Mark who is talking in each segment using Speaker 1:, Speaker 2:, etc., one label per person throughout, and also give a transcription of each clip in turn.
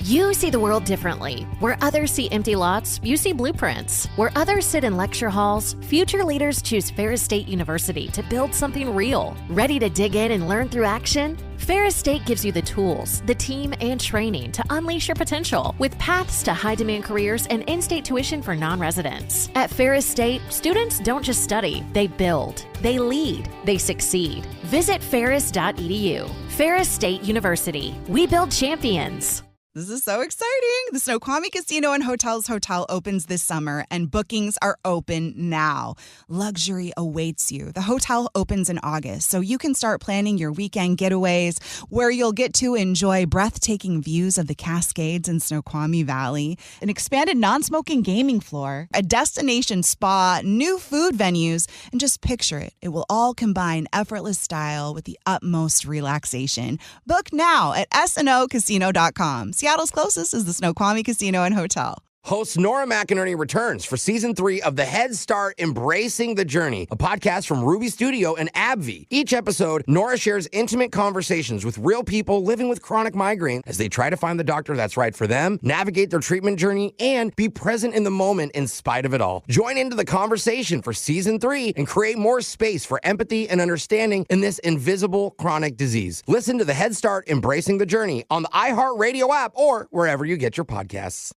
Speaker 1: You see the world differently. Where others see empty lots, you see blueprints. Where others sit in lecture halls, future leaders choose Ferris State University to build something real. Ready to dig in and learn through action? Ferris State gives you the tools, the team, and training to unleash your potential with paths to high-demand careers and in-state tuition for non-residents. At Ferris State, students don't just study, they build, they lead, they succeed. Visit ferris.edu. Ferris State University. We build champions.
Speaker 2: This is so exciting. The Snoqualmie Casino and Hotels Hotel opens this summer, and bookings are open now. Luxury awaits you. The hotel opens in August, so you can start planning your weekend getaways where you'll get to enjoy breathtaking views of the Cascades in Snoqualmie Valley, an expanded non-smoking gaming floor, a destination spa, new food venues, and just picture it. It will all combine effortless style with the utmost relaxation. Book now at snocasino.com. Seattle's closest is the Snoqualmie Casino and Hotel.
Speaker 3: Host Nora McInerney returns for Season 3 of the Head Start Embracing the Journey, a podcast from Ruby Studio and AbbVie. Each episode, Nora shares intimate conversations with real people living with chronic migraine as they try to find the doctor that's right for them, navigate their treatment journey, and be present in the moment in spite of it all. Join into the conversation for Season 3 and create more space for empathy and understanding in this invisible chronic disease. Listen to the Head Start Embracing the Journey on the iHeartRadio app or wherever you get your podcasts.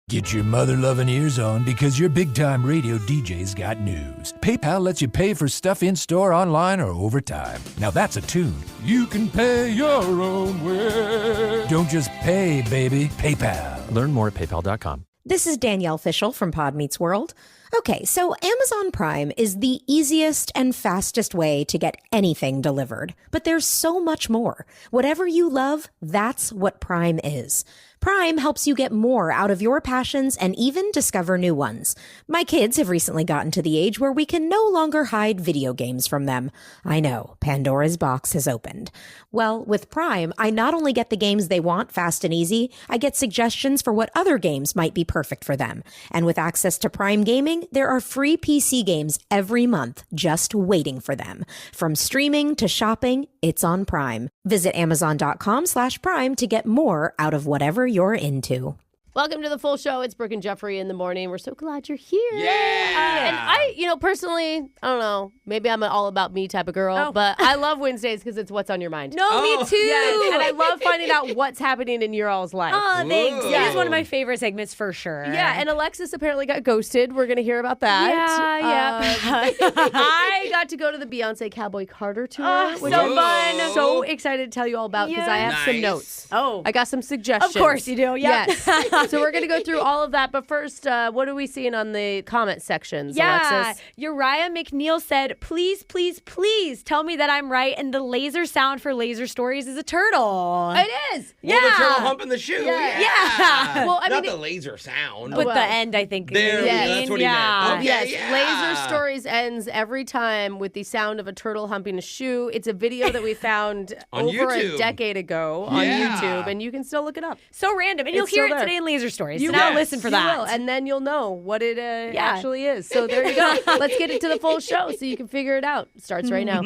Speaker 4: Get your mother-loving ears on because your big-time radio DJ's got news. PayPal lets you pay for stuff in-store, online, or over time. Now that's a tune. You can pay your own way. Don't just pay, baby. PayPal.
Speaker 5: Learn more at paypal.com.
Speaker 6: This is Danielle Fishel from Pod Meets World. Okay, so Amazon Prime is the easiest and fastest way to get anything delivered. But there's so much more. Whatever you love, that's what Prime is. Prime helps you get more out of your passions and even discover new ones. My kids have recently gotten to the age where we can no longer hide video games from them. I know, Pandora's box has opened. Well, with Prime, I not only get the games they want fast and easy, I get suggestions for what other games might be perfect for them. And with access to Prime Gaming, there are free PC games every month just waiting for them. From streaming to shopping, it's on Prime. Visit Amazon.com/Prime to get more out of whatever you're into.
Speaker 7: Welcome to the full show. It's Brooke and Jeffrey in the morning. We're so glad you're here.
Speaker 3: Yeah!
Speaker 7: And I, personally, I don't know, maybe I'm an all about me type of girl, but I love Wednesdays because it's what's on your mind.
Speaker 8: No, me too.
Speaker 7: Yes, and I love finding out what's happening in your all's life.
Speaker 8: Oh, thanks.
Speaker 3: Yeah.
Speaker 8: It is one of my favorite segments for sure.
Speaker 7: Yeah, and Alexis apparently got ghosted. We're going to hear about that.
Speaker 8: Yeah.
Speaker 7: I got to go to the Beyonce Cowboy Carter tour.
Speaker 8: Oh,
Speaker 7: which
Speaker 8: so
Speaker 7: I'm
Speaker 8: fun.
Speaker 7: so excited to tell you all about because I have some notes.
Speaker 8: Oh.
Speaker 7: I got some suggestions.
Speaker 8: Of course you do. Yep.
Speaker 7: Yes. So we're going to go through all of that. But first, what are we seeing on the comment sections, Alexis?
Speaker 8: Uriah McNeil said, please, please, please tell me that I'm right and the laser sound for laser stories is a turtle.
Speaker 7: It is.
Speaker 3: Well, the turtle humping the shoe.
Speaker 8: Yeah.
Speaker 7: Well, I
Speaker 3: Not
Speaker 7: mean,
Speaker 3: the laser sound.
Speaker 8: With the end, I think.
Speaker 3: There, that's what he meant. Okay,
Speaker 7: yes,
Speaker 3: yeah.
Speaker 7: Laser Stories ends every time with the sound of a turtle humping a shoe. It's a video that we found
Speaker 3: On
Speaker 7: over
Speaker 3: YouTube.
Speaker 7: a decade ago on YouTube, and you can still look it up.
Speaker 8: So random. And you'll
Speaker 7: It's
Speaker 8: hear
Speaker 7: still
Speaker 8: it
Speaker 7: there.
Speaker 8: today in Laser Stories.
Speaker 7: You
Speaker 8: So now
Speaker 3: will.
Speaker 8: listen for
Speaker 7: You
Speaker 8: that.
Speaker 7: will, and then you'll know what it actually is. So there you go. Let's get into the full show so you can figure it out. It starts right now.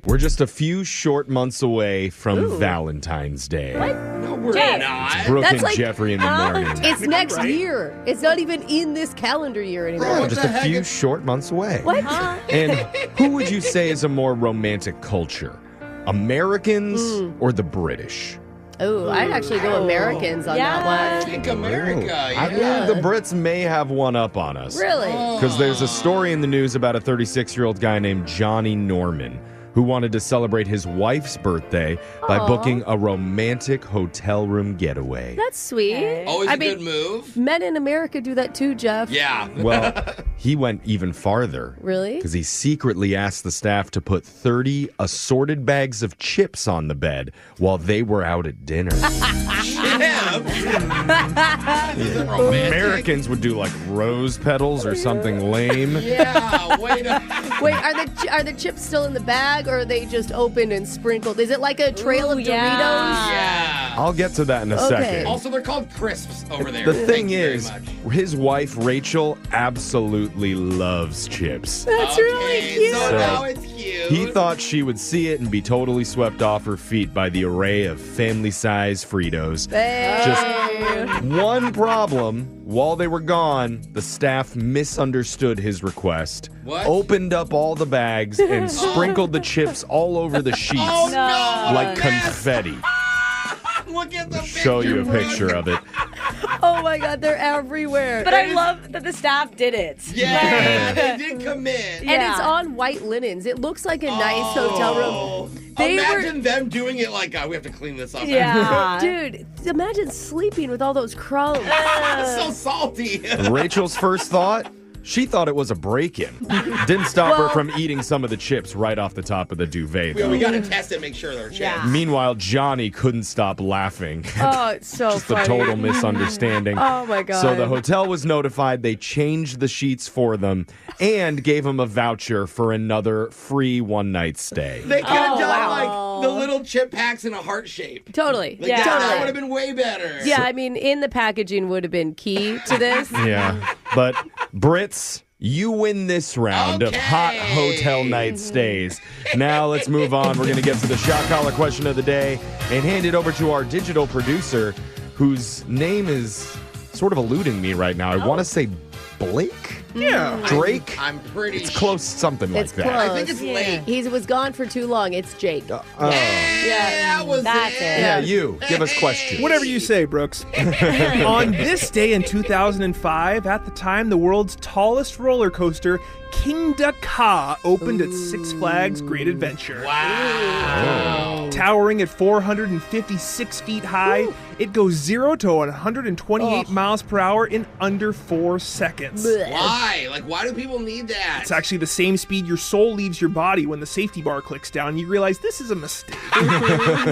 Speaker 9: We're just a few short months away from Valentine's Day.
Speaker 7: What?
Speaker 3: No, we're not.
Speaker 9: Brooke
Speaker 7: That's
Speaker 9: and
Speaker 7: like-
Speaker 9: Jeffrey in the morning.
Speaker 7: It's next year. It's not even in this calendar year anymore.
Speaker 9: Just a few short months away.
Speaker 7: What?
Speaker 9: And who would you say is a more romantic culture? Americans or the British?
Speaker 7: Oh, I'd actually go Americans on that
Speaker 3: I
Speaker 7: one.
Speaker 3: think America,
Speaker 9: I believe the Brits may have one up on us.
Speaker 7: Really?
Speaker 9: Because there's a story in the news about a 36-year-old guy named Johnny Norman who wanted to celebrate his wife's birthday by booking a romantic hotel room getaway.
Speaker 7: That's sweet.
Speaker 3: Always a good move.
Speaker 7: Men in America do that too, Jeff.
Speaker 3: Yeah.
Speaker 9: Well, he went even farther.
Speaker 7: Really?
Speaker 9: Because he secretly asked the staff to put 30 assorted bags of chips on the bed while they were out at dinner. Americans would do like rose petals or something lame.
Speaker 3: Yeah, wait
Speaker 7: are the chips still in the bag or are they just opened and sprinkled? Is it like a trail of Doritos?
Speaker 3: Yeah.
Speaker 9: I'll get to that in a second.
Speaker 3: Also, they're called crisps over there.
Speaker 9: The thing
Speaker 3: Thank you very
Speaker 9: is,
Speaker 3: much.
Speaker 9: his wife, Rachel, absolutely loves chips.
Speaker 7: That's really cute.
Speaker 3: So now it's cute.
Speaker 9: He thought she would see it and be totally swept off her feet by the array of family-size Fritos. Just one problem. While they were gone, the staff misunderstood his request.
Speaker 3: What?
Speaker 9: Opened up all the bags and sprinkled the chips all over the sheets like confetti.
Speaker 3: Look at the
Speaker 9: Show you a picture of it.
Speaker 7: Oh my God, they're everywhere.
Speaker 8: But I love that the staff did it.
Speaker 3: Yeah, they did commit.
Speaker 7: And it's on white linens. It looks like a nice hotel room.
Speaker 3: Imagine them doing it like, we have to clean this up.
Speaker 8: Yeah.
Speaker 7: Dude, imagine sleeping with all those crumbs.
Speaker 3: It's so salty.
Speaker 9: Rachel's first thought? She thought it was a break-in. Didn't stop her from eating some of the chips right off the top of the duvet, though.
Speaker 3: We got to test it, make sure they're chips.
Speaker 8: Yeah.
Speaker 9: Meanwhile, Johnny couldn't stop laughing.
Speaker 7: Oh, it's so
Speaker 9: Just
Speaker 7: funny.
Speaker 9: a total misunderstanding.
Speaker 7: Oh my God.
Speaker 9: So the hotel was notified. They changed the sheets for them and gave them a voucher for another free one-night stay.
Speaker 3: They could have done like the little chip packs in a heart shape.
Speaker 7: Totally.
Speaker 3: Like, that would have been way better.
Speaker 7: Yeah, I mean, in the packaging would have been key to this.
Speaker 9: Yeah. But Brits, you win this round of hot hotel night stays. Now let's move on. We're going to get to the shot collar question of the day and hand it over to our digital producer, whose name is sort of eluding me right now. I want to say Blake?
Speaker 5: Yeah.
Speaker 9: Drake?
Speaker 3: I'm pretty
Speaker 9: It's close, something like
Speaker 7: It's
Speaker 9: that.
Speaker 7: close.
Speaker 3: I think it's late.
Speaker 7: He was gone for too long. It's Jake.
Speaker 3: That was
Speaker 8: That's
Speaker 3: it.
Speaker 8: it.
Speaker 9: Yeah, you. Give us questions.
Speaker 5: Whatever you say, Brooks. On this day in 2005, at the time, the world's tallest roller coaster, King Ka, opened at Six Flags Great Adventure.
Speaker 3: Wow.
Speaker 5: Towering at 456 feet high, it goes 0 to 128 miles per hour in under 4 seconds.
Speaker 3: Why? Like, why do people need that?
Speaker 5: It's actually the same speed your soul leaves your body when the safety bar clicks down. You realize this is a mistake.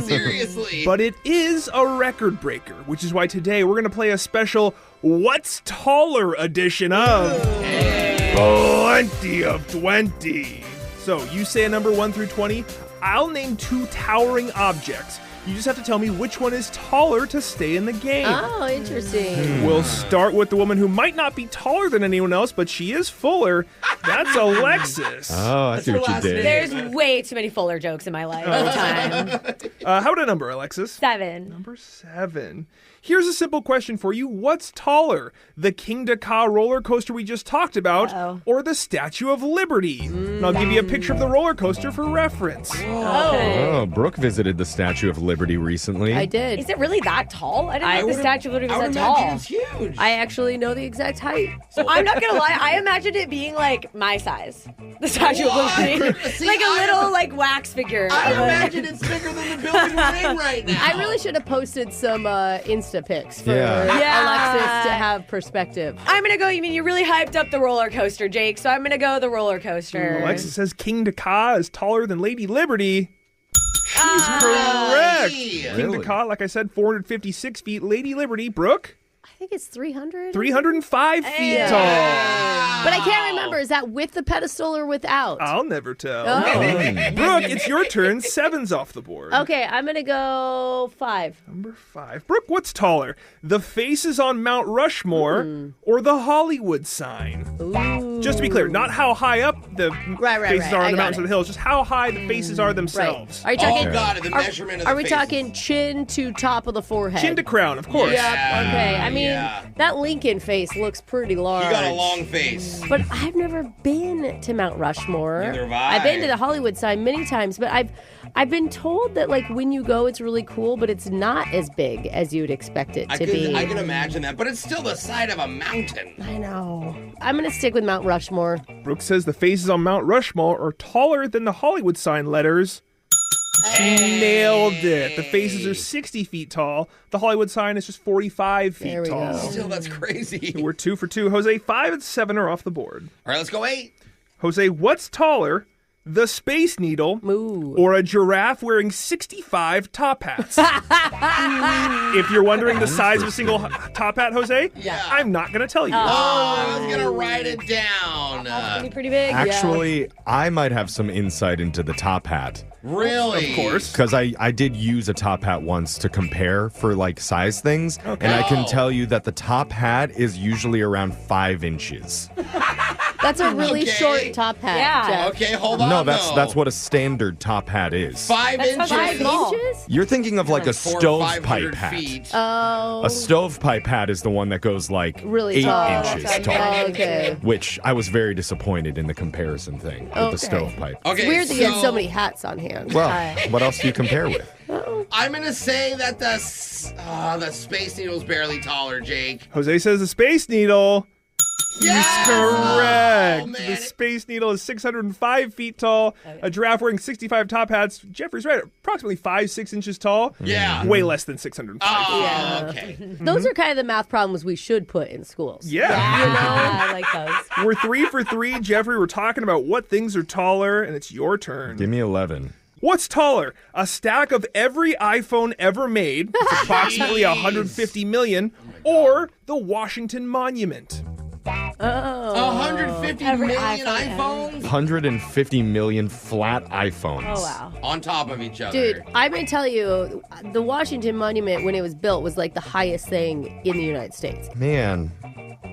Speaker 3: Seriously.
Speaker 5: But it is a record breaker, which is why today we're going to play a special What's Taller edition of Plenty of 20. So you say a number 1 through 20. I'll name 2 towering objects. You just have to tell me which one is taller to stay in the game.
Speaker 7: Oh, interesting.
Speaker 5: We'll start with the woman who might not be taller than anyone else, but she is fuller. That's Alexis.
Speaker 9: Oh, I see what you
Speaker 3: last
Speaker 9: did.
Speaker 3: name.
Speaker 8: There's way too many Fuller jokes in my life all the time.
Speaker 5: How about a number, Alexis?
Speaker 8: 7.
Speaker 5: Number 7. Here's a simple question for you. What's taller, the King Ka roller coaster we just talked about, or the Statue of Liberty? And I'll give you a picture of the roller coaster for reference.
Speaker 9: Oh, Brooke visited the Statue of Liberty recently.
Speaker 7: I did.
Speaker 8: Is it really that tall? I didn't know the Statue of Liberty
Speaker 3: I
Speaker 8: was
Speaker 3: would
Speaker 8: that tall.
Speaker 3: imagine it's huge.
Speaker 7: I actually know the exact height.
Speaker 8: I'm not gonna lie, I imagined it being like my size. The Statue of Liberty.
Speaker 3: See,
Speaker 8: like a little like wax figure.
Speaker 3: I
Speaker 8: of a-
Speaker 3: imagine it's bigger than the building we're in right now.
Speaker 7: I really should have posted some Insta pics for
Speaker 9: Yeah.
Speaker 7: Alexis to have perspective.
Speaker 8: I'm gonna go, you mean you really hyped up the roller coaster, Jake, so I'm gonna go the roller coaster.
Speaker 5: Alexis says King Ka is taller than Lady Liberty. She's correct.
Speaker 3: Hey.
Speaker 5: King Ka, like I said, 456 feet. Lady Liberty, Brooke,
Speaker 7: I think it's 300.
Speaker 5: 305 feet tall.
Speaker 7: But I can't remember. Is that with the pedestal or without?
Speaker 5: I'll never tell.
Speaker 7: Oh.
Speaker 5: Brooke, it's your turn. 7's off the board.
Speaker 7: Okay, I'm going to go 5.
Speaker 5: Number 5. Brooke, what's taller? The faces on Mount Rushmore or the Hollywood sign?
Speaker 7: Ooh.
Speaker 5: Just to be clear, not how high up the faces are
Speaker 7: I
Speaker 5: on the
Speaker 7: got
Speaker 5: mountains
Speaker 7: it.
Speaker 5: or the hills, just how high the faces are themselves.
Speaker 7: Are you talking?
Speaker 3: Oh, God, the measurement of the
Speaker 7: Are we
Speaker 3: faces.
Speaker 7: talking chin to top of the forehead?
Speaker 5: Chin to crown, of course.
Speaker 7: Yep. Okay. I mean,
Speaker 3: Yeah.
Speaker 7: that Lincoln face looks pretty large.
Speaker 3: You got a long face.
Speaker 7: But I've never been to Mount Rushmore.
Speaker 3: Neither have I.
Speaker 7: I've been to the Hollywood sign many times, but I've been told that like when you go, it's really cool, but it's not as big as you'd expect it to be.
Speaker 3: I can imagine that, but it's still the side of a mountain.
Speaker 7: I know. I'm gonna stick with Mount Rushmore.
Speaker 5: Brooke says the faces on Mount Rushmore are taller than the Hollywood sign letters. She nailed it. The faces are 60 feet tall. The Hollywood sign is just 45 feet
Speaker 7: There we
Speaker 5: tall.
Speaker 7: go.
Speaker 3: Still, that's crazy.
Speaker 5: We're 2 for 2. Jose, 5 and 7 are off the board.
Speaker 3: All right, let's go 8.
Speaker 5: Jose, what's taller, the Space Needle
Speaker 7: Ooh.
Speaker 5: or a giraffe wearing 65 top hats? If you're wondering the size of a single top hat, Jose, I'm not going to tell you.
Speaker 3: Oh, I was going to write it down.
Speaker 8: Pretty big.
Speaker 9: Actually, I might have some insight into the top hat.
Speaker 3: Really?
Speaker 5: Of course.
Speaker 9: Because I did use a top hat once to compare for like size things. And I can tell you that the top hat is usually around 5 inches.
Speaker 7: That's a really
Speaker 10: Okay.
Speaker 7: short top hat.
Speaker 8: Yeah.
Speaker 7: Jeff.
Speaker 10: Okay, hold on.
Speaker 9: No,
Speaker 10: though.
Speaker 9: that's what a standard top hat is.
Speaker 10: 5 inches.
Speaker 7: 5 inches?
Speaker 9: You're thinking of like a
Speaker 10: 400 or
Speaker 9: stovepipe
Speaker 10: 500
Speaker 9: hat.
Speaker 10: feet.
Speaker 7: Oh.
Speaker 9: A stovepipe hat is the one that goes like
Speaker 7: Really
Speaker 9: 8
Speaker 7: tall.
Speaker 9: inches
Speaker 7: Okay.
Speaker 9: tall.
Speaker 7: Okay.
Speaker 9: Which I was very disappointed in the comparison thing with the
Speaker 7: Okay.
Speaker 9: stovepipe.
Speaker 10: Okay,
Speaker 7: It's weird that you had so many hats on hand.
Speaker 9: Well, what else do you compare with?
Speaker 10: I'm gonna say that the Space Needle's barely taller, Jake.
Speaker 5: Jose says the Space Needle.
Speaker 10: Yes!
Speaker 5: He's correct.
Speaker 10: Oh, man.
Speaker 5: The Space Needle is 605 feet tall. A giraffe wearing 65 top hats. Jeffrey's right, approximately 5-6 inches tall.
Speaker 10: Yeah.
Speaker 5: Way less than 605.
Speaker 10: Oh, okay.
Speaker 7: Those are kind of the math problems we should put in schools.
Speaker 5: Yeah.
Speaker 8: I like those.
Speaker 5: We're 3 for 3. Jeffrey, we're talking about what things are taller, and it's your turn.
Speaker 9: Give me 11.
Speaker 5: What's taller? A stack of every iPhone ever made, which is approximately 150 million, or the Washington Monument?
Speaker 10: 150
Speaker 8: Every
Speaker 10: million
Speaker 8: iPhone
Speaker 10: iPhones
Speaker 9: 150 million flat iPhones.
Speaker 8: Oh, wow.
Speaker 10: on top of each other.
Speaker 7: Dude, I'm going to tell you, the Washington Monument, when it was built, was like the highest thing in the United States.
Speaker 9: Man.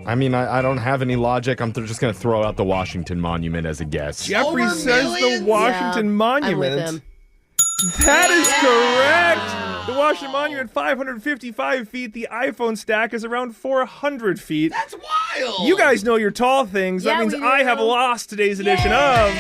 Speaker 9: I mean, I don't have any logic. I'm just going to throw out the Washington Monument as a guess.
Speaker 5: Jeffrey
Speaker 10: Over
Speaker 5: says
Speaker 10: millions?
Speaker 5: the Washington
Speaker 7: Yeah,
Speaker 5: Monument.
Speaker 7: I'm with him.
Speaker 5: That is correct. The Washington Monument, 555 feet. The iPhone stack is around 400 feet.
Speaker 10: That's wild.
Speaker 5: You guys know your tall things.
Speaker 7: Yeah,
Speaker 5: That means
Speaker 7: we
Speaker 5: I
Speaker 7: do.
Speaker 5: have lost today's edition of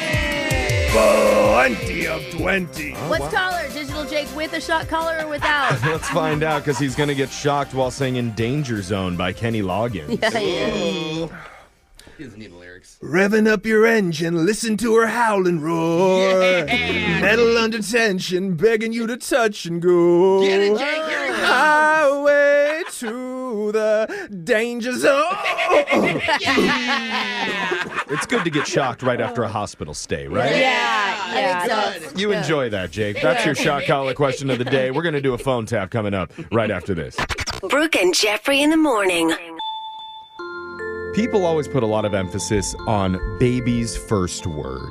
Speaker 5: 20 of 20.
Speaker 7: What's taller, Digital Jake with a shot collar or without?
Speaker 9: Let's find out, because he's going to get shocked while singing Danger Zone by Kenny Loggins.
Speaker 10: Ooh. He doesn't need the lyrics.
Speaker 5: Revving up your engine, listen to her howl and roar.
Speaker 10: Yeah.
Speaker 5: Metal under tension, begging you to touch and go.
Speaker 10: Get it, Jake. Here he comes.
Speaker 5: Highway to the danger zone.
Speaker 9: It's good to get shocked right after a hospital stay, right?
Speaker 7: Yeah.
Speaker 10: Good.
Speaker 9: You enjoy that, Jake. That's your shock collar question of the day. We're going to do a phone tap coming up right after this.
Speaker 11: Brooke and Jeffrey in the morning.
Speaker 9: People always put a lot of emphasis on baby's first word.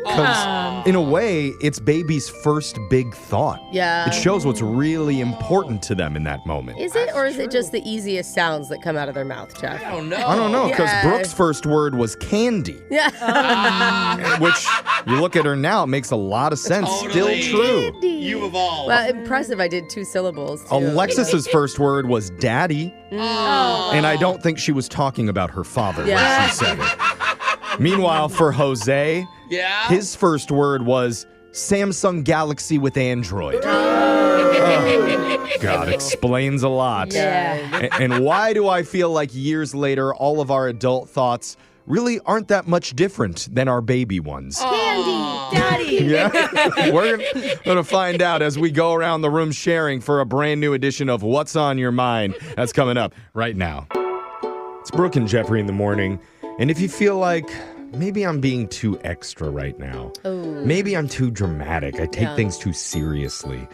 Speaker 9: Because in a way, it's baby's first big thought.
Speaker 7: Yeah.
Speaker 9: It shows what's really important to them in that moment.
Speaker 7: Is it, or is it just the easiest sounds that come out of their mouth, Jeff?
Speaker 10: I don't know.
Speaker 9: I don't know, because
Speaker 7: Yeah.
Speaker 9: Brooke's first word was candy.
Speaker 7: Yeah.
Speaker 9: Which, you look at her now, it makes a lot of sense.
Speaker 10: Totally.
Speaker 9: Still true.
Speaker 10: You evolved.
Speaker 7: Well, impressive. I did 2 syllables, too.
Speaker 9: Alexis's first word was daddy.
Speaker 10: Oh.
Speaker 9: And I don't think she was talking about her father
Speaker 7: Yeah.
Speaker 9: when she said it. Meanwhile, for Jose,
Speaker 10: Yeah.
Speaker 9: his first word was Samsung Galaxy with Android. God, explains a lot.
Speaker 7: Yeah.
Speaker 9: And why do I feel like years later, all of our adult thoughts really aren't that much different than our baby ones?
Speaker 7: Daddy.
Speaker 9: Yeah, we're gonna find out as we go around the room sharing for a brand new edition of What's on Your Mind. That's coming up right now. It's Brooke and Jeffrey in the morning, and if you feel like maybe I'm being too extra right now, maybe I'm too dramatic, I take things too seriously.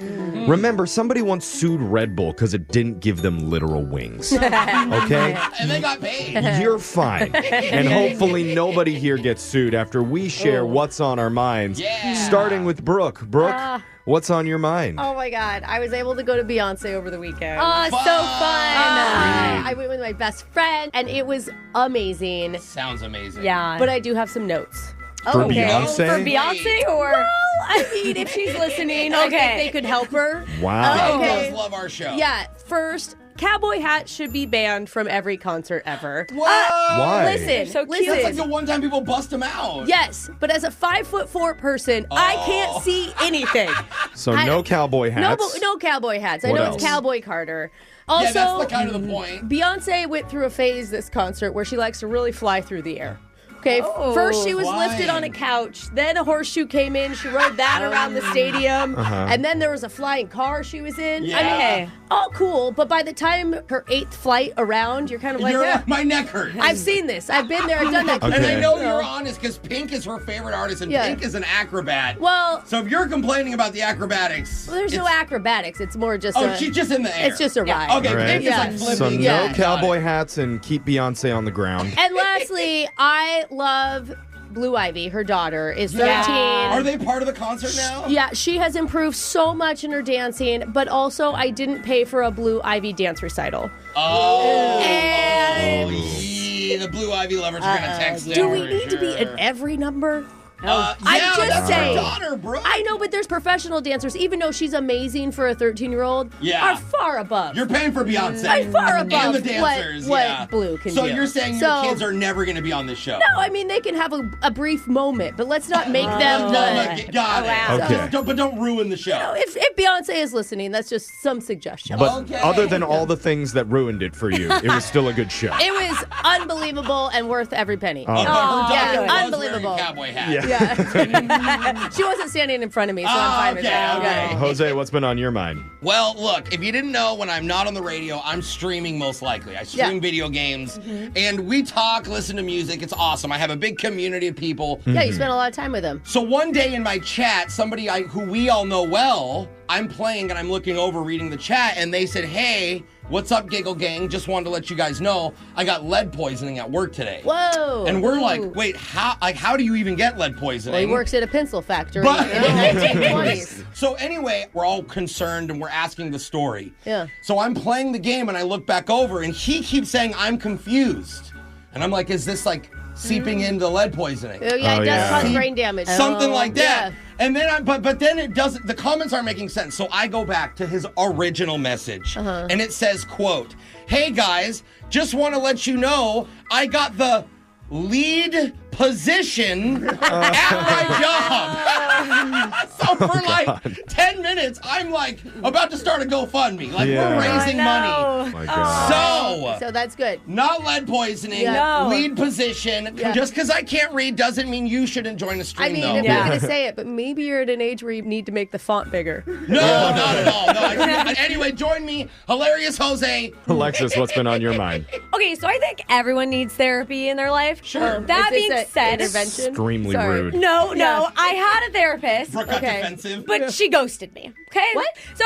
Speaker 9: Remember, somebody once sued Red Bull because it didn't give them literal wings. Okay?
Speaker 10: And they got paid.
Speaker 9: You're fine. And hopefully nobody here gets sued after we share what's on our minds.
Speaker 10: Yeah.
Speaker 9: Starting with Brooke. Brooke, what's on your mind?
Speaker 7: Oh, my God. I was able to go to Beyonce over the weekend.
Speaker 8: Oh, so fun.
Speaker 7: I went with my best friend, and it was amazing.
Speaker 10: Sounds amazing.
Speaker 8: Yeah.
Speaker 7: But I do have some notes.
Speaker 9: For
Speaker 8: okay.
Speaker 9: Beyonce?
Speaker 8: For Beyonce or?
Speaker 7: Well, I mean, if she's listening, I think they could help her.
Speaker 9: Wow.
Speaker 7: Okay.
Speaker 10: Does love our show.
Speaker 7: Yeah, first, cowboy hats should be banned from every concert ever.
Speaker 9: Why?
Speaker 7: Listen,
Speaker 8: so cute.
Speaker 10: That's like the one time people bust them out.
Speaker 7: Yes, but as a 5'4" person, I can't see anything.
Speaker 9: So no cowboy hats.
Speaker 7: No cowboy hats. I
Speaker 9: What
Speaker 7: know
Speaker 9: else?
Speaker 7: it's Cowboy Carter. Also,
Speaker 10: Yeah, that's the kind of the point.
Speaker 7: Beyonce went through a phase this concert where she likes to really fly through the air. Okay,
Speaker 8: Oh,
Speaker 7: first she was
Speaker 10: why?
Speaker 7: lifted on a couch, then a horseshoe came in, she rode that around the stadium, and then there was a flying car she was in.
Speaker 10: Yeah.
Speaker 7: I mean, all cool, but by the time her 8th flight around, you're kind of like,
Speaker 10: You're
Speaker 7: yeah,
Speaker 10: like, my neck hurts.
Speaker 7: I've seen this, I've been there, I've done that.
Speaker 9: Okay.
Speaker 10: And I know
Speaker 7: You
Speaker 10: you're honest because Pink is her favorite artist and
Speaker 7: Yeah.
Speaker 10: Pink is an acrobat.
Speaker 7: Well,
Speaker 10: So if you're complaining about the acrobatics.
Speaker 7: there's no acrobatics, it's more just
Speaker 10: Oh,
Speaker 7: a,
Speaker 10: she's just in the air.
Speaker 7: it's just a ride.
Speaker 10: Okay,
Speaker 9: All right.
Speaker 10: Pink
Speaker 7: Yeah.
Speaker 10: is like
Speaker 9: So
Speaker 10: flipping.
Speaker 9: no
Speaker 7: Yeah.
Speaker 9: cowboy hats and keep Beyonce on the ground.
Speaker 7: And lastly, I love Blue Ivy, her daughter, is 13.
Speaker 10: Are they part of the concert now?
Speaker 7: Yeah, she has improved so much in her dancing, but also I didn't pay for a Blue Ivy dance recital.
Speaker 10: Oh.
Speaker 7: And
Speaker 10: the Blue Ivy lovers are going to text
Speaker 7: Do
Speaker 10: her
Speaker 7: we
Speaker 10: for
Speaker 7: need to be
Speaker 10: sure.
Speaker 7: at every number?
Speaker 10: Yeah,
Speaker 7: I'm just
Speaker 10: that's
Speaker 7: saying.
Speaker 10: her daughter, Brooke.
Speaker 7: I know, but there's professional dancers, even though she's amazing for a 13-year-old,
Speaker 10: Yeah.
Speaker 7: are far above.
Speaker 10: You're paying for Beyonce.
Speaker 7: I'm far above
Speaker 10: and the dancers.
Speaker 7: what Blue can do.
Speaker 10: So you're saying your kids are never going to be on this show?
Speaker 7: No, I mean, they can have a brief moment, but let's not make them
Speaker 10: Got it.
Speaker 9: Okay.
Speaker 10: But don't ruin the show.
Speaker 7: If Beyonce is listening, that's just some suggestion.
Speaker 9: But other than all the things that ruined it for you, it was still a good show.
Speaker 7: It was unbelievable and worth every penny.
Speaker 10: But her daughter was
Speaker 7: unbelievable.
Speaker 10: wearing a cowboy hat.
Speaker 7: Yeah. She wasn't standing in front of me, so I'm fine with that.
Speaker 10: Okay.
Speaker 9: Jose, what's been on your mind?
Speaker 10: Well, look, if you didn't know, when I'm not on the radio, I'm streaming most likely. I stream video games, and we talk, listen to music. It's awesome. I have a big community of people.
Speaker 7: Yeah, you spent a lot of time with them.
Speaker 10: So one day in my chat, somebody who we all know well, I'm playing and I'm looking over reading the chat, and they said, hey, what's up, Giggle Gang? Just wanted to let you guys know I got lead poisoning at work today.
Speaker 7: Whoa.
Speaker 10: And we're like, wait, how do you even get lead poisoning?
Speaker 7: Well, he works at a pencil factory
Speaker 10: But-
Speaker 7: in the 1920s.
Speaker 10: So anyway, we're all concerned and we're asking the story.
Speaker 7: Yeah.
Speaker 10: So I'm playing the game and I look back over and he keeps saying I'm confused. And I'm like, is this like seeping into lead poisoning?
Speaker 7: Oh, yeah, it does cause brain damage.
Speaker 10: Something like that.
Speaker 7: Yeah.
Speaker 10: And then but then it doesn't, the comments aren't making sense. So I go back to his original message and it says, quote, hey guys, just want to let you know I got the lead position at my job. So for like 10 minutes, I'm like about to start a GoFundMe. Like we're raising money.
Speaker 9: Oh my God.
Speaker 7: So that's good.
Speaker 10: Not lead poisoning,
Speaker 8: No.
Speaker 10: lead position.
Speaker 7: Yeah.
Speaker 10: Just because I can't read doesn't mean you shouldn't join the stream,
Speaker 7: I mean,
Speaker 10: though.
Speaker 7: if you're going to say it, but maybe you're at an age where you need to make the font bigger.
Speaker 10: No, not at all. No, anyway, join me, Hilarious Jose.
Speaker 9: Alexis, what's been on your mind?
Speaker 8: Okay, so I think everyone needs therapy in their life.
Speaker 10: Sure.
Speaker 8: That
Speaker 7: Is this
Speaker 8: being
Speaker 7: a
Speaker 8: said,
Speaker 7: intervention?
Speaker 9: Extremely
Speaker 7: Sorry.
Speaker 9: rude.
Speaker 8: no, I had a therapist.
Speaker 10: Brooke got
Speaker 7: Okay.
Speaker 10: defensive.
Speaker 8: But she ghosted me. Okay?
Speaker 7: What?
Speaker 8: So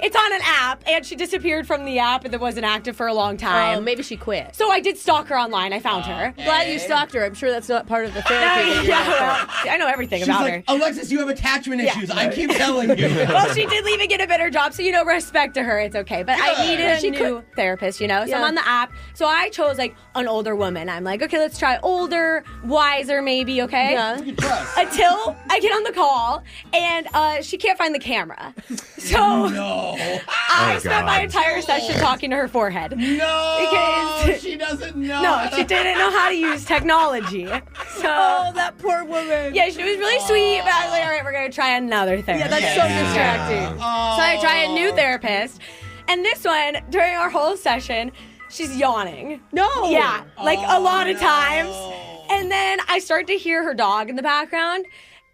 Speaker 8: it's on an app, and she disappeared from the app and it wasn't active for a long time.
Speaker 7: Maybe she quit.
Speaker 8: So I did stalk her online. I found her.
Speaker 7: Glad you stalked her. I'm sure that's not part of the therapy.
Speaker 8: Yeah, well, I know everything
Speaker 10: She's
Speaker 8: about
Speaker 10: like,
Speaker 8: her.
Speaker 10: Alexis, you have attachment issues. I keep telling you.
Speaker 8: Well, she did leave and get a better job, so respect to her. It's okay. But I
Speaker 10: Good.
Speaker 8: needed
Speaker 7: She
Speaker 8: a new therapist, So I'm on the app. So I chose like an older woman. I'm like, okay, let's try older, wiser, maybe. Okay.
Speaker 7: Yeah.
Speaker 10: You can trust.
Speaker 8: Until I get on the call and she can't find the camera. So
Speaker 10: No.
Speaker 8: I spent my
Speaker 9: God.
Speaker 8: entire session talking to her forehead.
Speaker 10: No.
Speaker 8: Because-
Speaker 10: She doesn't know.
Speaker 8: No, she didn't know how to use technology. So
Speaker 7: that poor woman.
Speaker 8: yeah, she was really sweet, but I was like, all right, we're gonna try another therapist.
Speaker 7: Yeah, that's so distracting.
Speaker 8: So I try a new therapist, and this one during our whole session, she's yawning.
Speaker 7: No.
Speaker 8: Yeah, like a lot of times. And then I start to hear her dog in the background,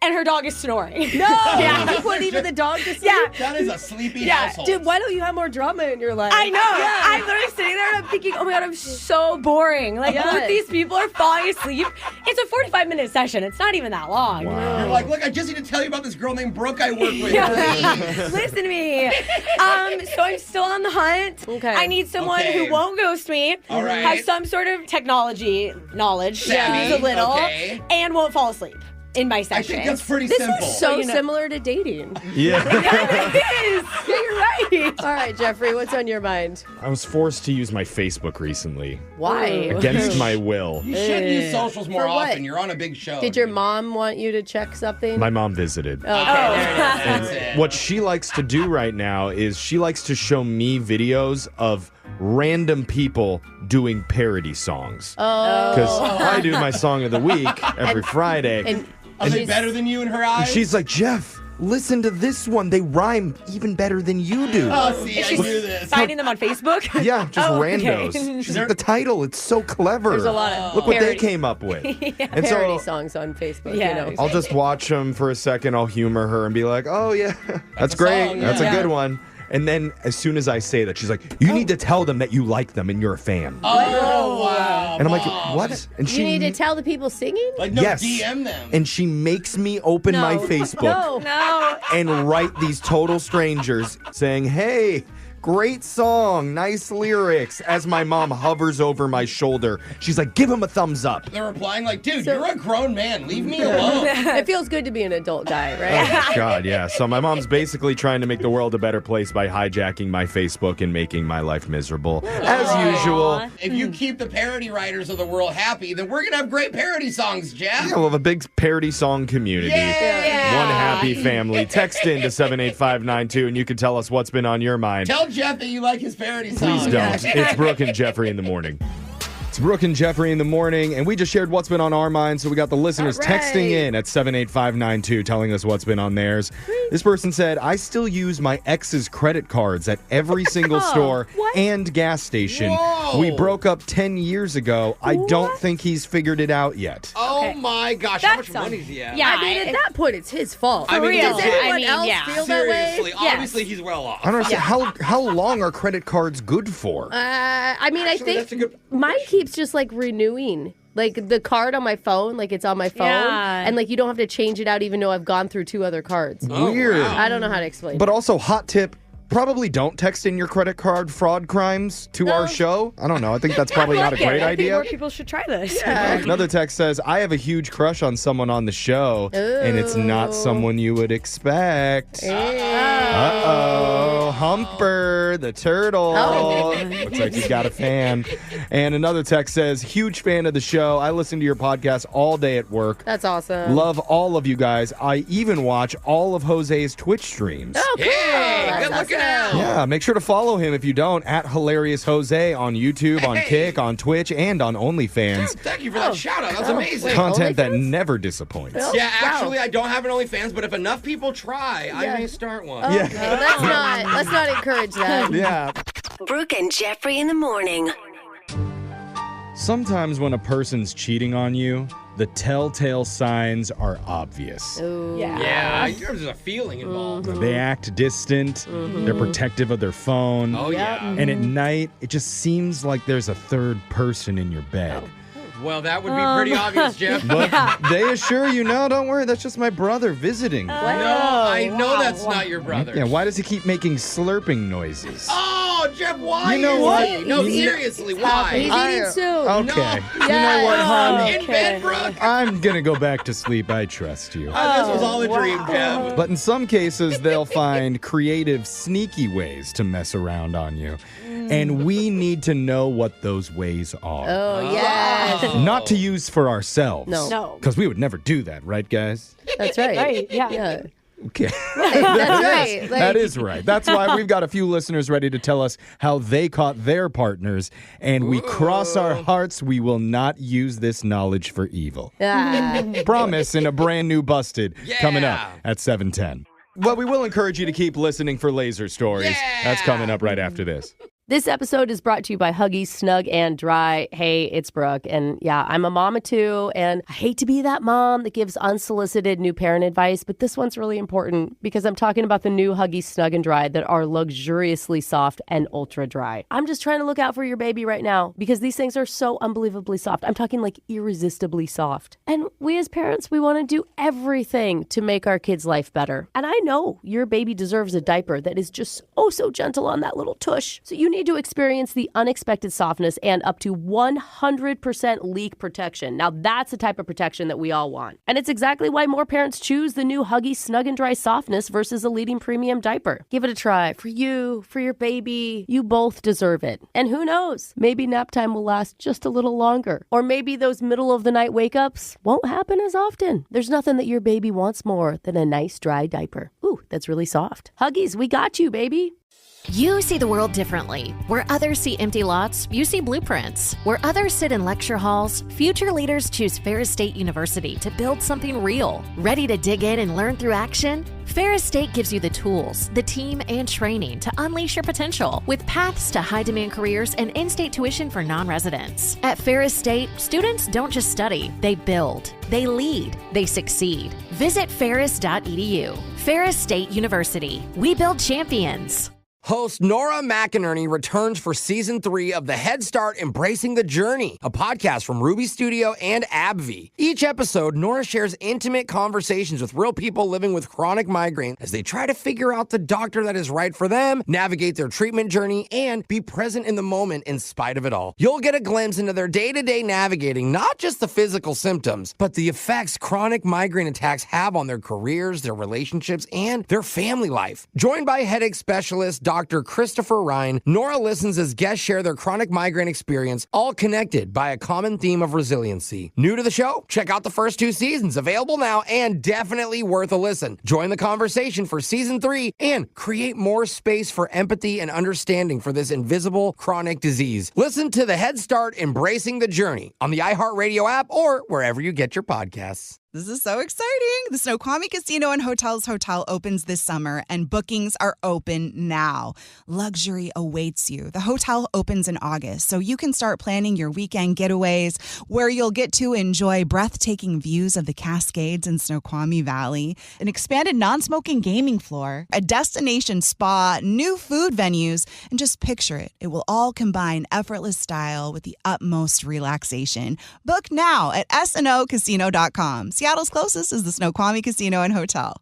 Speaker 8: and her dog is snoring.
Speaker 7: No.
Speaker 8: Yeah.
Speaker 7: You put even the dog to sleep?
Speaker 8: Yeah.
Speaker 10: That is a sleepy
Speaker 8: Yeah,
Speaker 10: household.
Speaker 7: Dude, why don't you have more drama in your life?
Speaker 8: I know.
Speaker 7: Yeah.
Speaker 8: I'm literally sitting there and I'm thinking, oh my God, I'm so boring. Like,
Speaker 7: Yes.
Speaker 8: look, these people are falling asleep. It's a 45-minute session. It's not even that long.
Speaker 10: You're like, look, I just need to tell you about this girl named Brooke I work with.
Speaker 8: Yeah.
Speaker 10: Please.
Speaker 8: Listen to me. So I'm still on the hunt.
Speaker 7: Okay.
Speaker 8: I need someone
Speaker 10: Okay.
Speaker 8: who won't ghost me,
Speaker 10: All right.
Speaker 8: have some sort of technology knowledge,
Speaker 10: Savvy.
Speaker 8: use a little,
Speaker 10: Okay.
Speaker 8: and won't fall asleep in my
Speaker 10: I
Speaker 8: session.
Speaker 10: think that's pretty
Speaker 7: This
Speaker 10: simple.
Speaker 7: is so
Speaker 8: you know.
Speaker 7: similar to dating.
Speaker 9: Yeah.
Speaker 8: It is. Yeah, you're right.
Speaker 7: All right, Jeffrey, what's on your mind?
Speaker 9: I was forced to use my Facebook recently
Speaker 7: Why?
Speaker 9: against my will.
Speaker 10: You should use socials more
Speaker 7: For what?
Speaker 10: often. You're on a big show.
Speaker 7: Did your mom want you to check something?
Speaker 9: My mom visited.
Speaker 7: Okay, there it is.
Speaker 10: That's it.
Speaker 9: What she likes to do right now is she likes to show me videos of random people doing parody songs. Because I do my song of the week every Friday.
Speaker 7: And
Speaker 10: Are they
Speaker 7: she's-
Speaker 10: better than you in her eyes?
Speaker 9: She's like, Jeff, listen to this one. They rhyme even better than you do.
Speaker 10: Oh, see, I
Speaker 8: She's
Speaker 10: knew this.
Speaker 8: finding them on Facebook?
Speaker 9: Yeah, just
Speaker 8: Oh, okay.
Speaker 9: randos. She's like, the title, it's so clever.
Speaker 7: There's a lot of
Speaker 9: Look what they
Speaker 7: parody-
Speaker 9: came up with. And
Speaker 7: parody
Speaker 9: so
Speaker 7: songs on Facebook,
Speaker 8: Yeah.
Speaker 7: you know.
Speaker 9: I'll just watch them for a second. I'll humor her and be like, oh, yeah, that's great.
Speaker 10: song,
Speaker 9: That's
Speaker 10: yeah.
Speaker 9: a good one. And then as soon as I say that, she's like, you need to tell them that you like them and you're a fan.
Speaker 10: Oh, wow.
Speaker 9: And I'm like,
Speaker 10: Mom.
Speaker 9: what? And
Speaker 7: You need to tell the people singing?
Speaker 10: Like, no,
Speaker 9: Yes.
Speaker 10: DM them.
Speaker 9: And she makes me open my Facebook
Speaker 7: No.
Speaker 8: No.
Speaker 9: and write these total strangers saying, hey, Great song, nice lyrics. As my mom hovers over my shoulder, she's like, give him a thumbs up.
Speaker 10: They're replying like, dude, you're a grown man. Leave me alone.
Speaker 7: It feels good to be an adult guy, right?
Speaker 9: Oh, God, yeah. So my mom's basically trying to make the world a better place by hijacking my Facebook and making my life miserable. As usual.
Speaker 10: If you keep the parody writers of the world happy, then we're going to have great parody songs, Jeff.
Speaker 9: Yeah, we'll have a big parody song community.
Speaker 10: Yeah.
Speaker 9: One happy family. Text in to 78592 and you can tell us what's been on your mind.
Speaker 10: Tell Jeff that you like his parody songs.
Speaker 9: Please don't. It's Brooke and Jeffrey in the morning. It's Brooke and Jeffrey in the morning, and we just shared what's been on our minds, so we got the listeners texting in at 78592 telling us what's been on theirs. This person said, I still use my ex's credit cards at every single store and gas station.
Speaker 10: Whoa.
Speaker 9: We broke up 10 years ago. I don't think he's figured it out yet.
Speaker 10: Oh my gosh, how much money does he have?
Speaker 7: Yeah, I mean, at that point, it's his fault.
Speaker 10: I mean,
Speaker 7: does anyone
Speaker 8: I mean,
Speaker 7: else
Speaker 8: yeah.
Speaker 7: feel that way?
Speaker 10: Seriously, obviously he's well off.
Speaker 9: I don't understand. How long are credit cards good for?
Speaker 7: I mean,
Speaker 10: Actually,
Speaker 7: I
Speaker 10: that's a
Speaker 7: think
Speaker 10: good-
Speaker 7: mine keeps just like renewing. Like the card on my phone, like it's on my phone, and like you don't have to change it out even though I've gone through 2 other cards.
Speaker 9: Weird.
Speaker 10: wow.
Speaker 7: I don't know how to explain.
Speaker 9: But also, hot tip, probably don't text in your credit card fraud crimes to our show. I don't know. I think that's probably not a great
Speaker 8: I think
Speaker 9: idea.
Speaker 8: more people should try this.
Speaker 9: Another text says, I have a huge crush on someone on the show, and it's not someone you would expect. Uh-oh. Humper, the turtle. Looks like he's got a fan. And another text says, huge fan of the show. I listen to your podcast all day at work.
Speaker 7: That's awesome.
Speaker 9: Love all of you guys. I even watch all of Jose's Twitch streams.
Speaker 7: Oh, cool.
Speaker 10: Hey, good looking out.
Speaker 9: Yeah, make sure to follow him if you don't, at Hilarious Jose on YouTube, on Kick, on Twitch, and on OnlyFans.
Speaker 10: Dude, thank you for that shout out. That's amazing.
Speaker 9: Content that never disappoints.
Speaker 10: Yeah, actually, I don't have an OnlyFans, but if enough people try, I may start one.
Speaker 9: Yeah.
Speaker 7: Let's not encourage that.
Speaker 9: Yeah.
Speaker 11: Brooke and Jeffrey in the morning.
Speaker 9: Sometimes when a person's cheating on you, the telltale signs are obvious.
Speaker 10: Yeah, there's a feeling involved.
Speaker 9: They act distant, they're protective of their phone,
Speaker 10: Oh, yeah.
Speaker 9: and at night, it just seems like there's a third person in your bed.
Speaker 10: Well, that would be pretty obvious, Jeff.
Speaker 9: But they assure you, no, don't worry, that's just my brother visiting.
Speaker 10: No, I know that's not your brother.
Speaker 9: Yeah, why does he keep making slurping noises?
Speaker 10: Oh, Jeff, why
Speaker 9: You know
Speaker 10: is
Speaker 9: what?
Speaker 10: he? No, seriously, why?
Speaker 7: He's eating soup.
Speaker 9: Okay.
Speaker 10: No.
Speaker 9: You know what, hon?
Speaker 10: In bed, Brooke?
Speaker 9: I'm gonna go back to sleep. I trust you.
Speaker 10: This was all a dream, Jeff.
Speaker 9: But in some cases, they'll find creative, sneaky ways to mess around on you. And we need to know what those ways are.
Speaker 7: Oh, yes.
Speaker 9: Not to use for ourselves.
Speaker 8: No.
Speaker 9: Because we would never do that, right, guys?
Speaker 7: That's right.
Speaker 8: Right, yeah.
Speaker 7: Yeah.
Speaker 9: Okay.
Speaker 7: That's right. Like,
Speaker 9: That is right. That's why we've got a few listeners ready to tell us how they caught their partners. And we cross our hearts we will not use this knowledge for evil. Promise in a brand new Busted coming up at 7:10. Well, we will encourage you to keep listening for laser stories. That's coming up right after this.
Speaker 7: This episode is brought to you by Huggies Snug and Dry. Hey, it's Brooke. And yeah, I'm a mama too. And I hate to be that mom that gives unsolicited new parent advice, but this one's really important because I'm talking about the new Huggies Snug and Dry that are luxuriously soft and ultra dry. I'm just trying to look out for your baby right now because these things are so unbelievably soft. I'm talking like irresistibly soft. And we as parents, we want to do everything to make our kids' life better. And I know your baby deserves a diaper that is just oh so gentle on that little tush. So you need to experience the unexpected softness and up to 100% leak protection. Now that's the type of protection that we all want. And it's exactly why more parents choose the new Huggies Snug and Dry Softness versus a leading premium diaper. Give it a try for you, for your baby. You both deserve it. And who knows, maybe nap time will last just a little longer. Or maybe those middle of the night wake ups won't happen as often. There's nothing that your baby wants more than a nice dry diaper. Ooh, that's really soft. Huggies, we got you, baby.
Speaker 1: You see the world differently. Where others see empty lots, you see blueprints. Where others sit in lecture halls, future leaders choose Ferris State University to build something real. Ready to dig in and learn through action? Ferris State gives you the tools, the team, and training to unleash your potential with paths to high-demand careers and in-state tuition for non-residents. At Ferris State, students don't just study, they build, they lead, they succeed. Visit ferris.edu. Ferris State University. We build champions.
Speaker 3: Host Nora McInerney returns for season 3 of the Head Start Embracing the Journey, a podcast from Ruby Studio and AbbVie. Each episode, Nora shares intimate conversations with real people living with chronic migraine as they try to figure out the doctor that is right for them, navigate their treatment journey, and be present in the moment in spite of it all. You'll get a glimpse into their day-to-day navigating not just the physical symptoms, but the effects chronic migraine attacks have on their careers, their relationships, and their family life. Joined by headache specialist Dr. Christopher Ryan, Nora listens as guests share their chronic migraine experience, all connected by a common theme of resiliency. New to the show? Check out the first 2 seasons, available now and definitely worth a listen. Join the conversation for season 3 and create more space for empathy and understanding for this invisible chronic disease. Listen to the Head Start Embracing the Journey on the iHeartRadio app or wherever you get your podcasts.
Speaker 2: This is so exciting. The Snoqualmie Casino and Hotels Hotel opens this summer, and bookings are open now. Luxury awaits you. The hotel opens in August, so you can start planning your weekend getaways where you'll get to enjoy breathtaking views of the Cascades in Snoqualmie Valley, an expanded non-smoking gaming floor, a destination spa, new food venues, and just picture it. It will all combine effortless style with the utmost relaxation. Book now at snocasino.com. Seattle's closest is the Snoqualmie Casino and Hotel.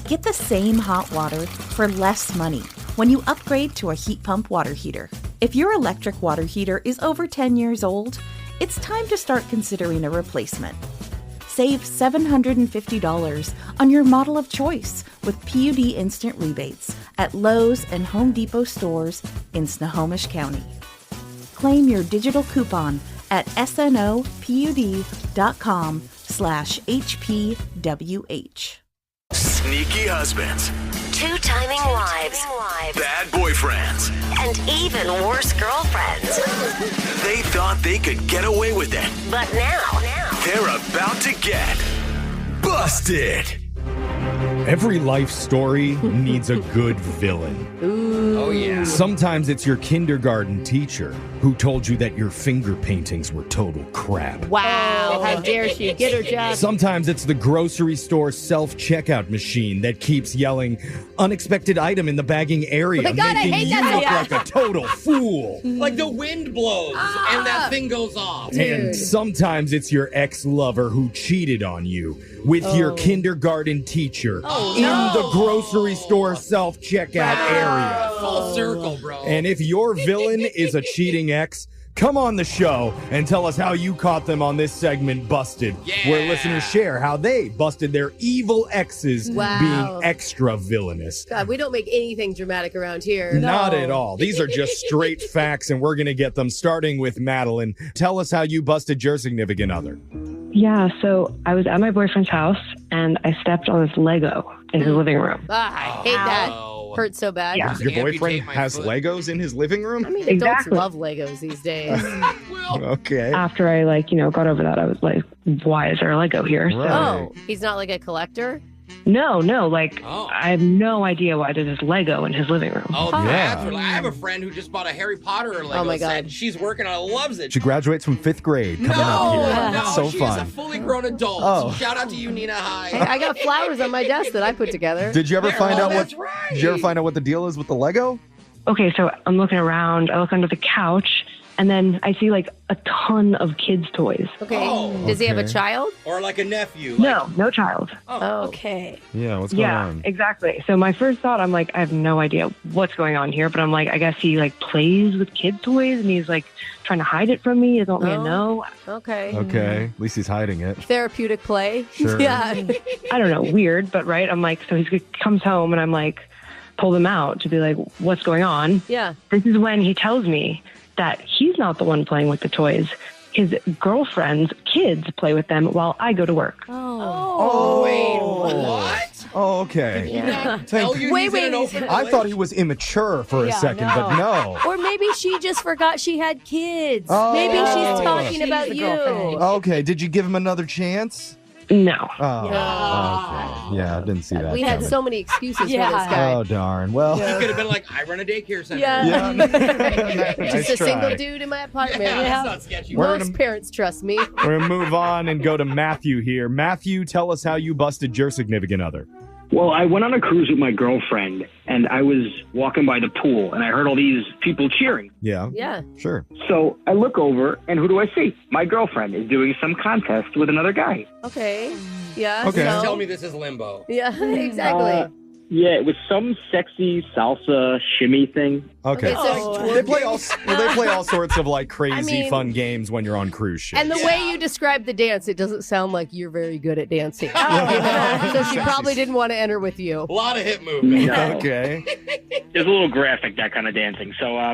Speaker 12: Get the same hot water for less money when you upgrade to a heat pump water heater. If your electric water heater is over 10 years old, it's time to start considering a replacement. Save $750 on your model of choice with PUD instant rebates at Lowe's and Home Depot stores in Snohomish County. Claim your digital coupon at snopud.com/HPWH.
Speaker 13: Sneaky husbands.
Speaker 11: Two-timing wives.
Speaker 13: Bad boyfriends.
Speaker 11: And even worse girlfriends.
Speaker 13: They thought they could get away with it.
Speaker 11: But now
Speaker 13: they're about to get busted.
Speaker 9: Every life story needs a good villain.
Speaker 3: Oh, yeah.
Speaker 9: Sometimes it's your kindergarten teacher who told you that your finger paintings were total crap.
Speaker 7: Wow, how dare she? Get her job.
Speaker 9: Sometimes it's the grocery store self-checkout machine that keeps yelling, unexpected item in the bagging area,
Speaker 7: Oh my God, I
Speaker 9: making
Speaker 7: hate
Speaker 9: you
Speaker 7: that
Speaker 9: look
Speaker 7: so
Speaker 9: like a total fool.
Speaker 10: Like the wind blows and that thing goes off.
Speaker 9: And sometimes it's your ex-lover who cheated on you with your kindergarten teacher in the grocery store self-checkout area.
Speaker 10: Full circle, bro.
Speaker 9: And if your villain is a cheating ex, come on the show and tell us how you caught them on this segment, Busted, where listeners share how they busted their evil exes being extra villainous.
Speaker 7: God, we don't make anything dramatic around here.
Speaker 9: Not at all. These are just straight facts, and we're going to get them starting with Madeline. Tell us how you busted your significant other.
Speaker 14: Yeah, so I was at my boyfriend's house, and I stepped on this Lego in his living room.
Speaker 7: I hate that. Hurts so bad.
Speaker 14: Yeah.
Speaker 9: Your boyfriend has Legos in his living room?
Speaker 7: I mean,
Speaker 14: Exactly.
Speaker 7: adults love Legos these days.
Speaker 9: Okay.
Speaker 14: After I, got over that, I was like, why is there a Lego here? So,
Speaker 7: Oh, he's not like a collector?
Speaker 14: no, I have no idea why there's this Lego in his living room.
Speaker 10: Oh, that's what, I have a friend who just bought a Harry Potter Lego
Speaker 7: Oh my
Speaker 10: set.
Speaker 7: God.
Speaker 10: She's working on it, loves it.
Speaker 9: She graduates from 5th grade coming up here.
Speaker 10: No,
Speaker 9: It's so
Speaker 10: she's
Speaker 9: fun.
Speaker 10: a fully grown adult.
Speaker 9: Oh.
Speaker 10: So shout out to you, Nina. Hi.
Speaker 7: Hey, I got flowers on my desk that I put together.
Speaker 9: Did you ever find out
Speaker 10: that's
Speaker 9: what?
Speaker 10: right.
Speaker 9: Did you ever find out what the deal is with the Lego?
Speaker 14: Okay, so I'm looking around. I look under the couch, and then I see a ton of kids' toys.
Speaker 7: Okay.
Speaker 10: Oh.
Speaker 7: Does he have a
Speaker 9: Okay.
Speaker 7: child?
Speaker 10: Or like a nephew.
Speaker 14: No child.
Speaker 7: Oh.
Speaker 8: Okay.
Speaker 9: Yeah, what's going
Speaker 14: Yeah,
Speaker 9: on?
Speaker 14: exactly. So my first thought, I'm like, I have no idea what's going on here, but I'm like, I guess he plays with kids' toys, and he's trying to hide it from me. He doesn't want me to know.
Speaker 7: Okay.
Speaker 9: Okay, at least he's hiding it.
Speaker 7: Therapeutic play.
Speaker 9: Sure.
Speaker 7: Yeah.
Speaker 14: I don't know, weird, but right. I'm like, so he comes home, and I'm like, pull them out to be like, what's going on?
Speaker 7: Yeah.
Speaker 14: This is when he tells me that he's not the one playing with the toys. His girlfriend's kids play with them while I go to work.
Speaker 7: Oh.
Speaker 10: Wait, what?
Speaker 9: Oh, okay.
Speaker 7: Yeah.
Speaker 10: Tell you
Speaker 7: Wait,
Speaker 10: he's in an
Speaker 7: wait.
Speaker 10: open
Speaker 9: I thought he was immature for a second, but no.
Speaker 7: Or maybe she just forgot she had kids.
Speaker 9: Oh.
Speaker 7: Maybe she's talking
Speaker 14: She's
Speaker 7: about
Speaker 14: the
Speaker 7: you.
Speaker 14: girlfriend.
Speaker 9: Okay, did you give him another chance?
Speaker 14: No.
Speaker 9: Oh, okay. Yeah, I didn't see that.
Speaker 7: We had
Speaker 9: coming.
Speaker 7: so many excuses for this
Speaker 8: Yeah.
Speaker 7: guy.
Speaker 9: Oh, darn. Well,
Speaker 10: You could have been like, I run a daycare center.
Speaker 7: Yeah.
Speaker 9: Nice
Speaker 7: Just a
Speaker 9: try.
Speaker 7: single dude in my apartment.
Speaker 10: Yeah, that's not sketchy.
Speaker 9: We're
Speaker 7: Most parents trust me.
Speaker 9: We're going to move on and go to Matthew here. Matthew, tell us how you busted your significant other.
Speaker 15: Well, I went on a cruise with my girlfriend, and I was walking by the pool, and I heard all these people cheering.
Speaker 9: Yeah.
Speaker 7: Yeah.
Speaker 9: Sure.
Speaker 15: So I look over, and who do I see? My girlfriend is doing some contest with another guy.
Speaker 7: Okay. Yeah.
Speaker 9: Okay.
Speaker 7: So,
Speaker 3: Tell me this is limbo.
Speaker 7: yeah, exactly.
Speaker 15: Yeah, it was some sexy salsa shimmy thing.
Speaker 9: Okay.
Speaker 7: so
Speaker 9: They play all sorts of like crazy fun games when you're on cruise ships.
Speaker 7: and the way you describe the dance, it doesn't sound like you're very good at dancing. So she probably didn't want to enter with you.
Speaker 3: A lot of hip movement.
Speaker 15: No.
Speaker 9: Okay.
Speaker 15: It was a little graphic, that kind of dancing. So I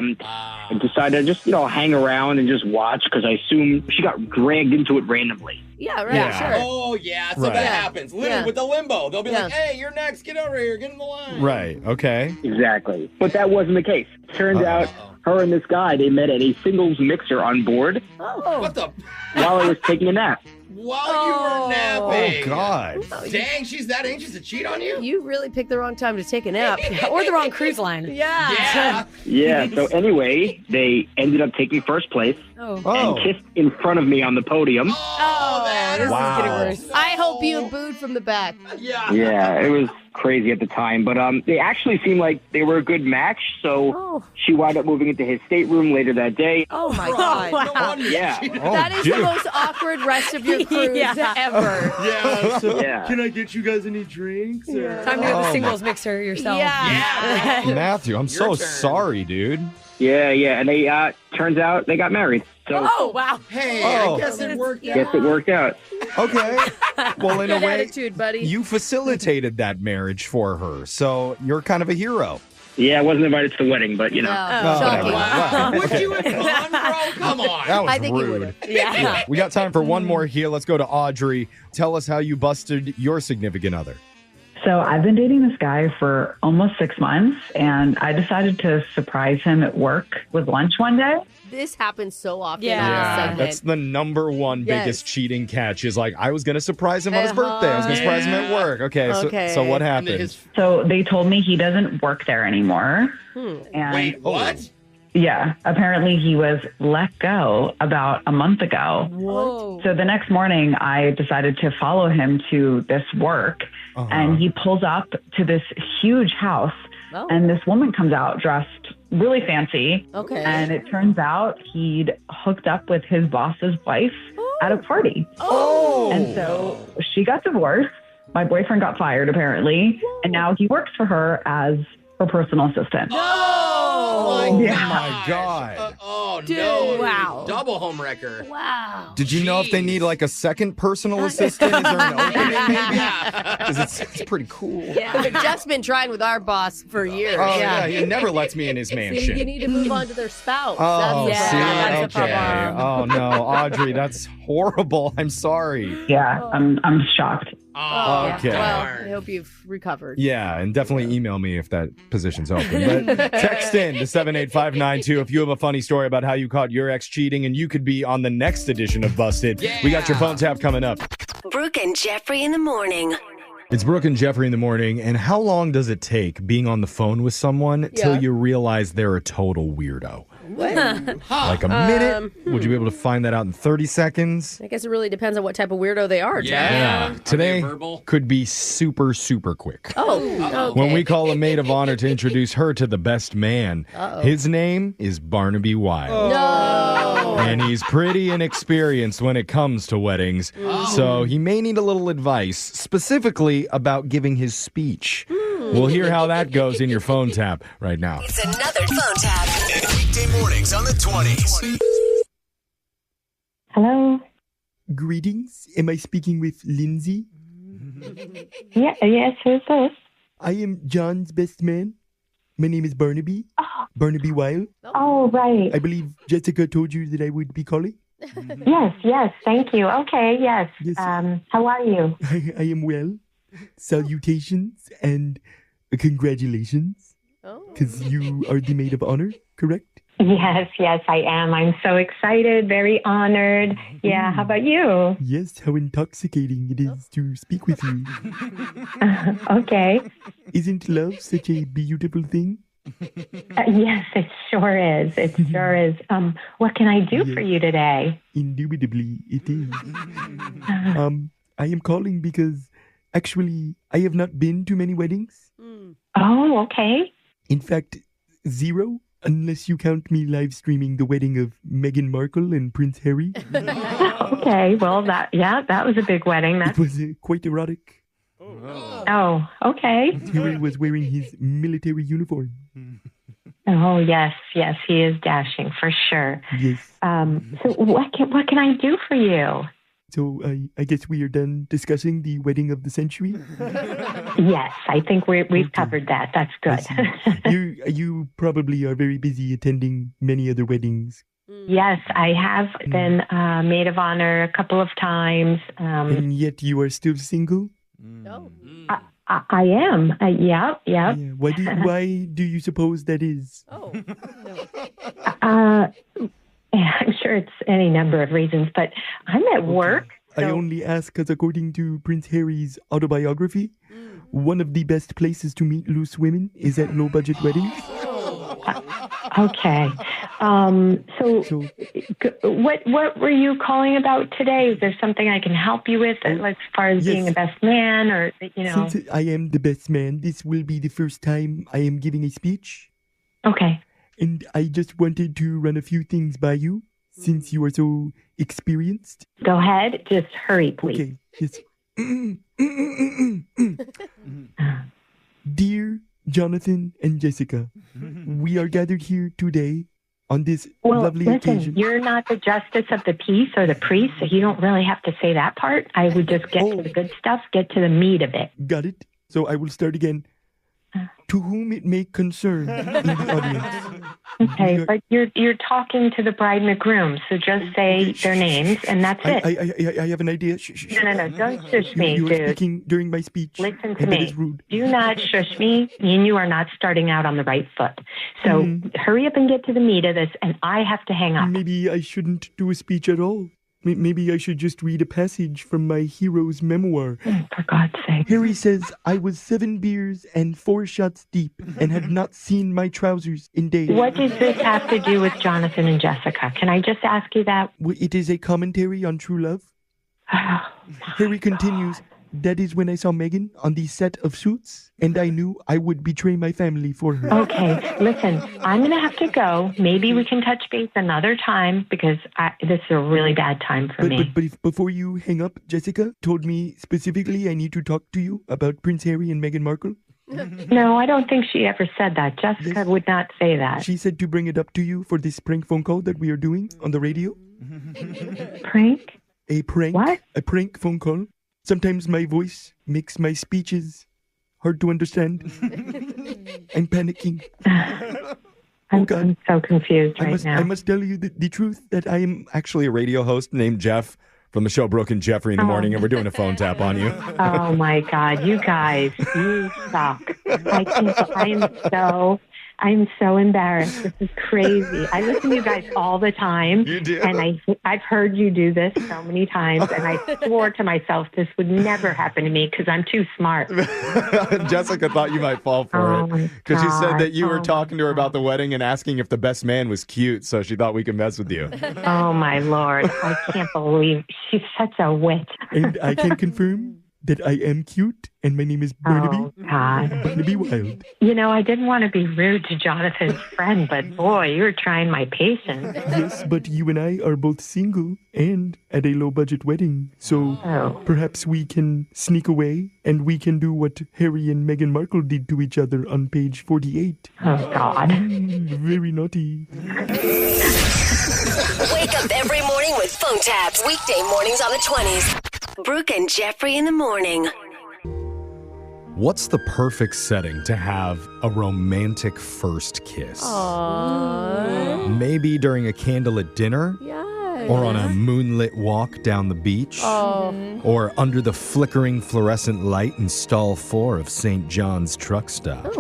Speaker 15: decided to just, hang around and just watch because I assume she got dragged into it randomly.
Speaker 7: Yeah, right.
Speaker 9: Yeah.
Speaker 7: Sure.
Speaker 3: Oh, yeah. So
Speaker 9: Right.
Speaker 3: that happens. Literally
Speaker 7: Yeah.
Speaker 3: with the limbo. They'll be
Speaker 7: Yeah.
Speaker 3: like, hey, you're next. Get over here. Get in the line.
Speaker 9: Right. Okay.
Speaker 15: Exactly. But that wasn't the case. Turns out her and this guy, they met at a singles mixer on board
Speaker 7: Oh.
Speaker 3: What the?
Speaker 15: while I was taking a nap.
Speaker 3: While you were napping.
Speaker 9: Oh, God.
Speaker 3: Dang, she's that anxious to cheat on you?
Speaker 7: You really picked the wrong time to take a nap.
Speaker 8: Or the wrong cruise line.
Speaker 7: Yeah.
Speaker 3: Yeah.
Speaker 15: Yeah, so anyway, they ended up taking first place
Speaker 7: Oh.
Speaker 15: and kissed in front of me on the podium.
Speaker 3: Oh, that is
Speaker 9: Wow.
Speaker 7: Getting worse. I hope you booed from the back.
Speaker 3: Yeah.
Speaker 15: Yeah, it was crazy at the time, but they actually seemed like they were a good match, so
Speaker 7: Oh.
Speaker 15: she wound up moving into his stateroom later that day.
Speaker 7: Oh my
Speaker 3: Bro,
Speaker 7: God.
Speaker 3: no wonder
Speaker 15: Yeah.
Speaker 3: she-
Speaker 9: Oh,
Speaker 7: That is
Speaker 9: dude.
Speaker 7: the most awkward rest of your cruise
Speaker 8: Yeah.
Speaker 7: ever.
Speaker 3: Yeah. So,
Speaker 15: Yeah.
Speaker 3: Can I get you guys any drinks? Or-
Speaker 8: Time to go to
Speaker 9: Oh,
Speaker 8: the singles mixer yourself.
Speaker 7: Yeah.
Speaker 3: Yeah.
Speaker 9: Matthew, I'm so
Speaker 3: Your turn.
Speaker 9: sorry, dude.
Speaker 15: Yeah, and they turns out they got married. So
Speaker 8: Oh, wow.
Speaker 3: Hey,
Speaker 9: Oh.
Speaker 3: I guess it worked out.
Speaker 15: guess it worked out.
Speaker 9: Okay. Well, in a
Speaker 7: Good
Speaker 9: way,
Speaker 7: attitude, buddy.
Speaker 9: you facilitated that marriage for her, so you're kind of a hero.
Speaker 15: Yeah, I wasn't invited to the wedding, but
Speaker 7: Oh,
Speaker 9: whatever.
Speaker 7: shocking.
Speaker 3: Wow. Would
Speaker 9: Okay.
Speaker 3: you have gone, bro? Come on.
Speaker 9: That was
Speaker 7: I think you
Speaker 9: rude.
Speaker 7: would've.
Speaker 8: Yeah.
Speaker 9: We got time for one more here. Let's go to Audrey. Tell us how you busted your significant other.
Speaker 16: So I've been dating this guy for almost 6 months, and I decided to surprise him at work with lunch one day.
Speaker 7: This happens so often.
Speaker 8: Yeah.
Speaker 7: on this
Speaker 9: Yeah,
Speaker 7: segment.
Speaker 9: that's the number one biggest
Speaker 7: Yes.
Speaker 9: cheating catch is like, I was going to surprise him on his birthday. I was going to surprise him at work. Okay,
Speaker 7: Okay.
Speaker 9: So what
Speaker 3: And
Speaker 9: happened?
Speaker 3: his-
Speaker 16: So they told me he doesn't work there anymore. And
Speaker 3: Wait, what?
Speaker 16: yeah, apparently he was let go about a month ago.
Speaker 8: Whoa.
Speaker 16: So the next morning, I decided to follow him to this work, and he pulls up to this huge house,
Speaker 7: Oh.
Speaker 16: and this woman comes out dressed really fancy.
Speaker 7: Okay.
Speaker 16: And it turns out he'd hooked up with his boss's wife at a party.
Speaker 9: Oh.
Speaker 16: And so she got divorced. My boyfriend got fired, apparently, and now he works for her as her personal assistant.
Speaker 3: Oh, my
Speaker 16: Yeah.
Speaker 3: gosh.
Speaker 9: God.
Speaker 3: Oh,
Speaker 7: Dude,
Speaker 3: no.
Speaker 7: wow.
Speaker 3: Double home wrecker.
Speaker 7: Wow.
Speaker 9: Did you know if they need like a second personal assistant? Is there an opening maybe?
Speaker 3: Yeah.
Speaker 9: Because it's pretty cool.
Speaker 7: Yeah. Jeff's been trying with our boss for years.
Speaker 9: Oh, yeah. He never lets me in his
Speaker 7: See,
Speaker 9: mansion.
Speaker 7: you need to move on to their spouse.
Speaker 9: Oh,
Speaker 7: That's
Speaker 9: see,
Speaker 8: that's the
Speaker 9: okay.
Speaker 8: problem.
Speaker 9: Oh no, Audrey, that's horrible. I'm sorry.
Speaker 16: Yeah, I'm shocked.
Speaker 3: Oh,
Speaker 9: Okay.
Speaker 7: Well,
Speaker 3: darn.
Speaker 7: I hope you've recovered.
Speaker 9: Yeah, and definitely email me if that position's open. But text in to 78592 if you have a funny story about how you caught your ex cheating, and you could be on the next edition of Busted. We got your phone tap coming up.
Speaker 11: Brooke and Jeffrey in the morning.
Speaker 9: It's Brooke and Jeffrey in the morning. And how long does it take being on the phone with someone till you realize they're a total weirdo? Like a minute? Would you be able to find that out in 30 seconds?
Speaker 7: I guess it really depends on what type of weirdo they are, Jeff.
Speaker 9: Yeah. Today
Speaker 3: verbal?
Speaker 9: could be super, super quick.
Speaker 7: Oh, okay.
Speaker 9: When we call a maid of honor to introduce her to the best man, his name is Barnaby Wild.
Speaker 7: No.
Speaker 9: And he's pretty inexperienced when it comes to weddings. So he may need a little advice, specifically about giving his speech. We'll hear how that goes in your phone tap right now.
Speaker 11: It's another phone tap.
Speaker 13: Weekday mornings on the 20s.
Speaker 16: Hello?
Speaker 9: Greetings. Am I speaking with Lindsay?
Speaker 16: Yes, who's this?
Speaker 9: I am John's best man. My name is Barnaby. Barnaby Wild.
Speaker 16: Oh, right.
Speaker 9: I believe Jessica told you that I would be calling.
Speaker 16: Yes, thank you. Okay, yes.
Speaker 9: Yes.
Speaker 16: How are you?
Speaker 9: I am well. Salutations and congratulations. Because you are the maid of honor, correct?
Speaker 16: Yes, I am. I'm so excited, very honored. Yeah, how about you?
Speaker 9: Yes, how intoxicating it is to speak with you.
Speaker 16: Okay.
Speaker 9: Isn't love such a beautiful thing?
Speaker 16: Yes, it sure is. It sure is. What can I do for you today?
Speaker 9: Indubitably, it is. I am calling because Actually, I have not been to many weddings.
Speaker 14: Oh, okay.
Speaker 9: In fact, 0, unless you count me live streaming the wedding of Meghan Markle and Prince Harry.
Speaker 14: Okay, well, that was a big wedding.
Speaker 9: It was quite erotic.
Speaker 14: Oh, okay.
Speaker 9: Harry was wearing his military uniform.
Speaker 14: Oh, yes, he is dashing for sure.
Speaker 9: Yes.
Speaker 14: So what can I do for you?
Speaker 9: So I guess we are done discussing the wedding of the century?
Speaker 14: Yes, I think we've covered that. That's good.
Speaker 9: You probably are very busy attending many other weddings.
Speaker 14: Yes, I have been maid of honor a couple of times.
Speaker 9: And yet you are still single?
Speaker 7: No.
Speaker 14: I am. Yeah.
Speaker 9: Why do you suppose that is?
Speaker 7: Oh.
Speaker 14: I'm sure it's any number of reasons, but I'm at work.
Speaker 9: I only ask because according to Prince Harry's autobiography, one of the best places to meet loose women is at low-budget weddings.
Speaker 14: Okay. So what were you calling about today? Is there something I can help you with as far as being a best man or,
Speaker 9: Since I am the best man, this will be the first time I am giving a speech.
Speaker 14: Okay.
Speaker 9: And I just wanted to run a few things by you, since you are so experienced.
Speaker 14: Go ahead. Just hurry, please.
Speaker 9: Okay. Yes. Dear Jonathan and Jessica, we are gathered here today on this lovely occasion.
Speaker 14: You're not the justice of the peace or the priest, so you don't really have to say that part. I would just get to the good stuff, get to the meat of it.
Speaker 9: Got it. So I will start again. To whom it may concern in the audience.
Speaker 14: Okay, but you're talking to the bride and the groom, so just say their names, and that's it.
Speaker 9: I have an idea.
Speaker 14: No, don't shush me,
Speaker 9: you
Speaker 14: dude.
Speaker 9: You're speaking during my speech.
Speaker 14: Listen to
Speaker 9: and
Speaker 14: me.
Speaker 9: That is rude.
Speaker 14: Do not shush me, and you are not starting out on the right foot. So hurry up and get to the meat of this, and I have to hang up.
Speaker 9: Maybe I shouldn't do a speech at all. Maybe I should just read a passage from my hero's memoir.
Speaker 14: For God's sake.
Speaker 9: Harry says, I was 7 beers and 4 shots deep and had not seen my trousers in days.
Speaker 14: What does this have to do with Jonathan and Jessica? Can I just ask you that?
Speaker 9: It is a commentary on true love. Harry continues, that is when I saw Meghan on the set of Suits, and I knew I would betray my family for her.
Speaker 14: Okay, listen, I'm going to have to go. Maybe we can touch base another time because this is a really bad time for me.
Speaker 9: But if, before you hang up, Jessica told me specifically I need to talk to you about Prince Harry and Meghan Markle.
Speaker 14: No, I don't think she ever said that. Jessica would not say that.
Speaker 9: She said to bring it up to you for this prank phone call that we are doing on the radio.
Speaker 14: Prank?
Speaker 9: A prank?
Speaker 14: What?
Speaker 9: A prank phone call. Sometimes my voice makes my speeches hard to understand. I'm panicking.
Speaker 14: I'm so confused now.
Speaker 9: I must tell you the truth that I am actually a radio host named Jeff from the show Brooke and Jeffrey in the morning, and we're doing a phone tap on you.
Speaker 14: Oh my God, you guys, you suck. I'm so embarrassed. This is crazy. I listen to you guys all the time.
Speaker 9: You do?
Speaker 14: And I've heard you do this so many times, and I swore to myself this would never happen to me because I'm too smart.
Speaker 9: Jessica thought you might fall for it because she said that you were talking to her about the wedding and asking if the best man was cute, so she thought we could mess with you.
Speaker 14: Oh, my Lord. I can't believe she's such a wit.
Speaker 9: And I can confirm that I am cute, and my name is Barnaby.
Speaker 14: Oh, God.
Speaker 9: Barnaby Wild.
Speaker 14: I didn't want to be rude to Jonathan's friend, but boy, you were trying my patience.
Speaker 9: Yes, but you and I are both single and at a low-budget wedding, so perhaps we can sneak away, and we can do what Harry and Meghan Markle did to each other on page 48.
Speaker 14: Oh, God.
Speaker 9: Very naughty.
Speaker 11: Wake up every morning with phone taps. Weekday mornings on the 20s. Brooke and Jeffrey in the morning.
Speaker 9: What's the perfect setting to have a romantic first kiss?
Speaker 7: Aww.
Speaker 9: Maybe during a candlelit dinner?
Speaker 7: Yes.
Speaker 9: Or on a moonlit walk down the beach?
Speaker 7: Oh.
Speaker 9: Or under the flickering fluorescent light in stall 4 of St. John's truck stop?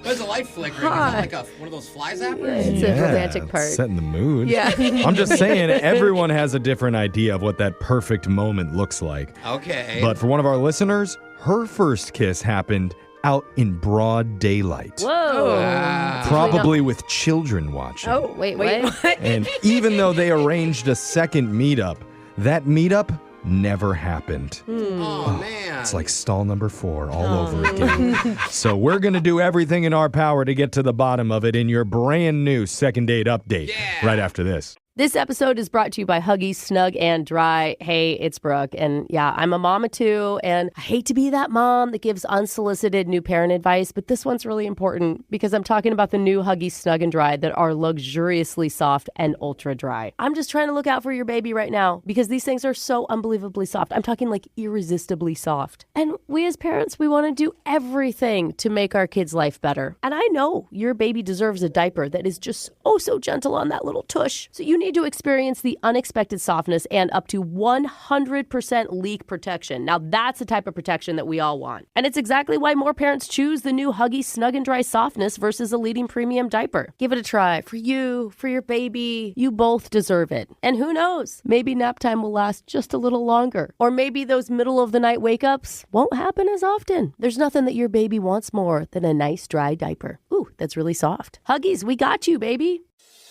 Speaker 3: Where's the light flickering? Is that like one of those fly zappers?
Speaker 7: It's a romantic part.
Speaker 9: Setting the mood.
Speaker 7: Yeah.
Speaker 9: I'm just saying, everyone has a different idea of what that perfect moment looks like.
Speaker 3: Okay.
Speaker 9: But for one of our listeners, her first kiss happened out in broad daylight.
Speaker 7: Whoa.
Speaker 3: Wow.
Speaker 9: Probably with children watching.
Speaker 7: Oh, wait, what?
Speaker 9: And even though they arranged a second meetup, that meetup never happened.
Speaker 3: Oh, man.
Speaker 9: It's like stall number 4 all over again. So we're going to do everything in our power to get to the bottom of it in your brand new second date update right after this.
Speaker 7: This episode is brought to you by Huggies Snug and Dry. Hey, it's Brooke. And yeah, I'm a mama too. And I hate to be that mom that gives unsolicited new parent advice, but this one's really important because I'm talking about the new Huggies Snug and Dry that are luxuriously soft and ultra dry. I'm just trying to look out for your baby right now because these things are so unbelievably soft. I'm talking like irresistibly soft. And we as parents, we want to do everything to make our kids' life better. And I know your baby deserves a diaper that is just so gentle on that little tush. So you need to experience the unexpected softness and up to 100% leak protection. Now that's the type of protection that we all want. And it's exactly why more parents choose the new Huggies Snug and Dry softness versus a leading premium diaper. Give it a try for you, for your baby. You both deserve it. And who knows, maybe nap time will last just a little longer. Or maybe those middle of the night wake ups won't happen as often. There's nothing that your baby wants more than a nice dry diaper. Ooh, that's really soft. Huggies, we got you, baby.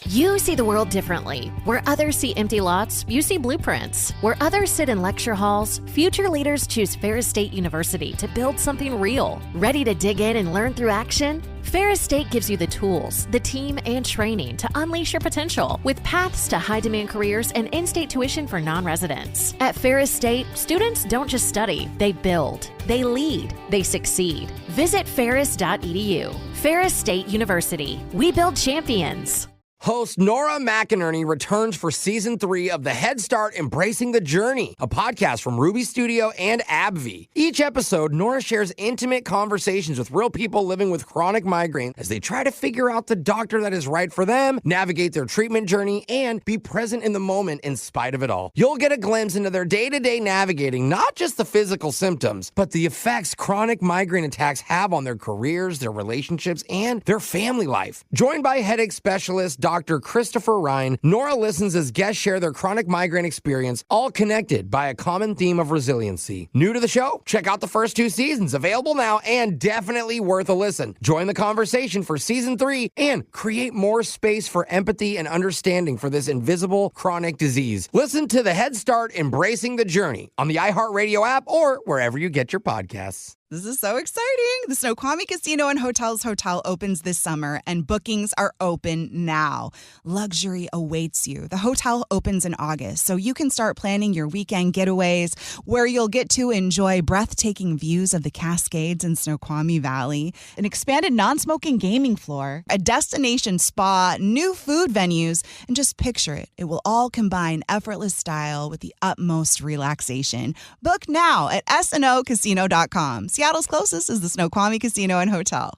Speaker 1: You see the world differently. Where others see empty lots, you see blueprints. Where others sit in lecture halls, future leaders choose Ferris State University to build something real. Ready to dig in and learn through action? Ferris State gives you the tools, the team, and training to unleash your potential with paths to high-demand careers and in-state tuition for non-residents. At Ferris State, students don't just study, they build, they lead, they succeed. Visit ferris.edu. Ferris State University. We build champions.
Speaker 3: Host Nora McInerney returns for season 3 of the Head Start Embracing the Journey, a podcast from Ruby Studio and AbbVie. Each episode, Nora shares intimate conversations with real people living with chronic migraine as they try to figure out the doctor that is right for them, navigate their treatment journey, and be present in the moment in spite of it all. You'll get a glimpse into their day-to-day navigating not just the physical symptoms, but the effects chronic migraine attacks have on their careers, their relationships, and their family life. Joined by headache specialist Dr. Christopher Ryan, Nora listens as guests share their chronic migraine experience, all connected by a common theme of resiliency. New to the show? Check out the first 2 seasons, available now and definitely worth a listen. Join the conversation for season 3 and create more space for empathy and understanding for this invisible chronic disease. Listen to the Head Start Embracing the Journey on the iHeartRadio app or wherever you get your podcasts.
Speaker 2: This is so exciting. The Snoqualmie Casino and Hotels Hotel opens this summer and bookings are open now. Luxury awaits you. The hotel opens in August, so you can start planning your weekend getaways where you'll get to enjoy breathtaking views of the Cascades in Snoqualmie Valley, an expanded non-smoking gaming floor, a destination spa, new food venues, and just picture it. It will all combine effortless style with the utmost relaxation. Book now at snocasino.com. Seattle's closest is the Snoqualmie Casino and Hotel.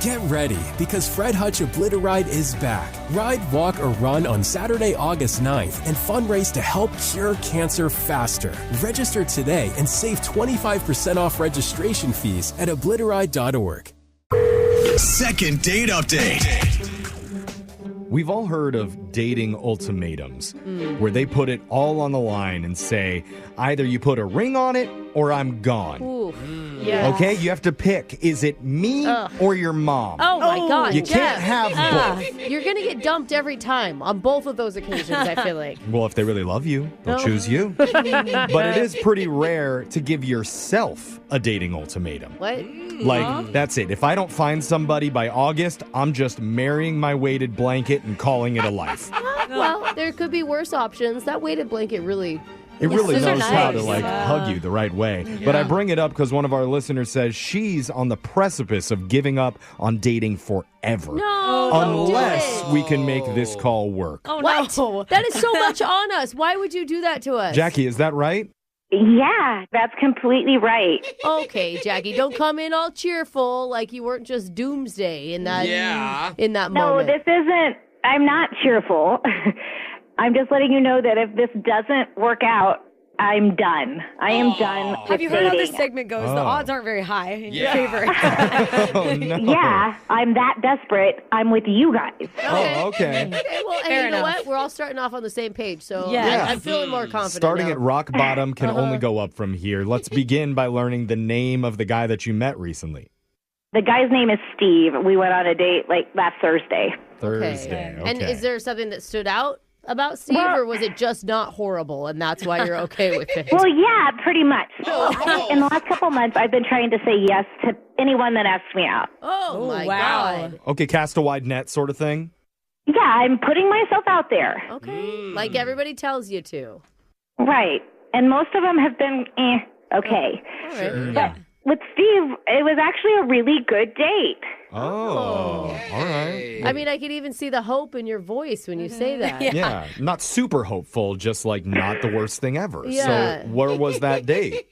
Speaker 17: Get ready, because Fred Hutch Obliteride is back. Ride, walk, or run on Saturday, August 9th and fundraise to help cure cancer faster. Register today and save 25% off registration fees at obliteride.org.
Speaker 13: Second date update.
Speaker 9: We've all heard of dating ultimatums, where they put it all on the line and say, either you put a ring on it or I'm gone.
Speaker 7: Ooh. Yeah.
Speaker 9: Okay, you have to pick. Is it me or your mom?
Speaker 7: Oh my God.
Speaker 9: You can't have both.
Speaker 7: You're going to get dumped every time on both of those occasions, I feel like.
Speaker 9: Well, if they really love you, they'll choose you. But it is pretty rare to give yourself a dating ultimatum.
Speaker 7: What?
Speaker 9: Like, that's it. If I don't find somebody by August, I'm just marrying my weighted blanket and calling it a life.
Speaker 7: Well, there could be worse options. That weighted blanket really...
Speaker 9: It really knows how to
Speaker 7: nice.
Speaker 9: hug you the right way. Yeah. But I bring it up because one of our listeners says she's on the precipice of giving up on dating forever.
Speaker 7: No,
Speaker 9: unless we can make this call work.
Speaker 7: Oh, what? No. That is so much on us. Why would you do that to us?
Speaker 9: Jackie, is that right?
Speaker 18: Yeah, that's completely right.
Speaker 7: Okay, Jackie, don't come in all cheerful like you weren't just doomsday in that moment.
Speaker 18: No, this isn't. I'm not cheerful. I'm just letting you know that if this doesn't work out, I'm done. I am done with
Speaker 8: Have you heard how
Speaker 18: dating.
Speaker 8: this segment goes? The odds aren't very high in your favor.
Speaker 9: Oh, no.
Speaker 18: Yeah, I'm that desperate. I'm with you guys.
Speaker 9: Oh, okay.
Speaker 7: Okay, well, and you know what? We're all starting off on the same page, so
Speaker 18: Yeah.
Speaker 7: I'm feeling more confident
Speaker 9: Starting
Speaker 7: now.
Speaker 9: at rock bottom can only go up from here. Let's begin by learning the name of the guy that you met recently.
Speaker 18: The guy's name is Steve. We went on a date last Thursday.
Speaker 9: Thursday. Okay.
Speaker 7: And is there something that stood out about Steve, or was it just not horrible and that's why you're okay with it?
Speaker 18: Well, yeah, pretty much. So in the last couple months, I've been trying to say yes to anyone that asks me out.
Speaker 7: Oh, my God.
Speaker 9: Okay, cast a wide net sort of thing?
Speaker 18: Yeah, I'm putting myself out there.
Speaker 7: Okay. Like everybody tells you to.
Speaker 18: Right. And most of them have been, okay.
Speaker 7: Sure.
Speaker 18: But with Steve, it was actually a really good date.
Speaker 9: Oh, all right.
Speaker 7: I mean, I could even see the hope in your voice when you say that.
Speaker 9: Yeah, not super hopeful, just like not the worst thing ever.
Speaker 7: Yeah.
Speaker 9: So where was that date?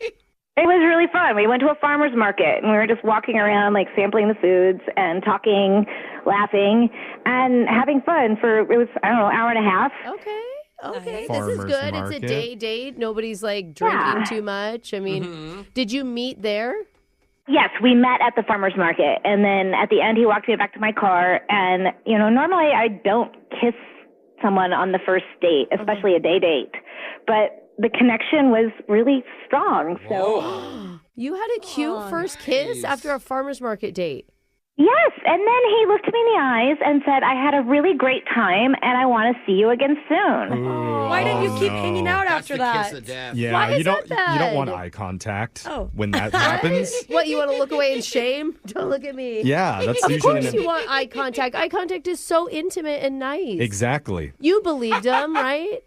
Speaker 18: It was really fun. We went to a farmer's market, and we were just walking around, like, sampling the foods and talking, laughing, and having fun for, it was, I don't know, hour and a half.
Speaker 7: Okay,
Speaker 9: Farmer's
Speaker 7: this is good.
Speaker 9: market.
Speaker 7: It's a day date. Nobody's, like, drinking too much. I mean, did you meet there?
Speaker 18: Yes, we met at the farmer's market, and then at the end, he walked me back to my car, and, you know, normally I don't kiss someone on the first date, especially a day date, but the connection was really strong, so...
Speaker 7: You had a cute first kiss after a farmer's market date.
Speaker 18: Yes, and then he looked me in the eyes and said, I had a really great time, and I want to see you again soon.
Speaker 8: Why didn't you keep hanging out after that?
Speaker 9: Yeah,
Speaker 7: Why is
Speaker 9: you don't
Speaker 7: that
Speaker 9: you don't want
Speaker 7: bad?
Speaker 9: eye contact when that happens.
Speaker 7: What, you want to look away in shame? Don't look at me.
Speaker 9: Yeah, that's
Speaker 7: Of
Speaker 9: usually
Speaker 7: course you want eye contact. Eye contact is so intimate and nice.
Speaker 9: Exactly.
Speaker 7: You believed him, right?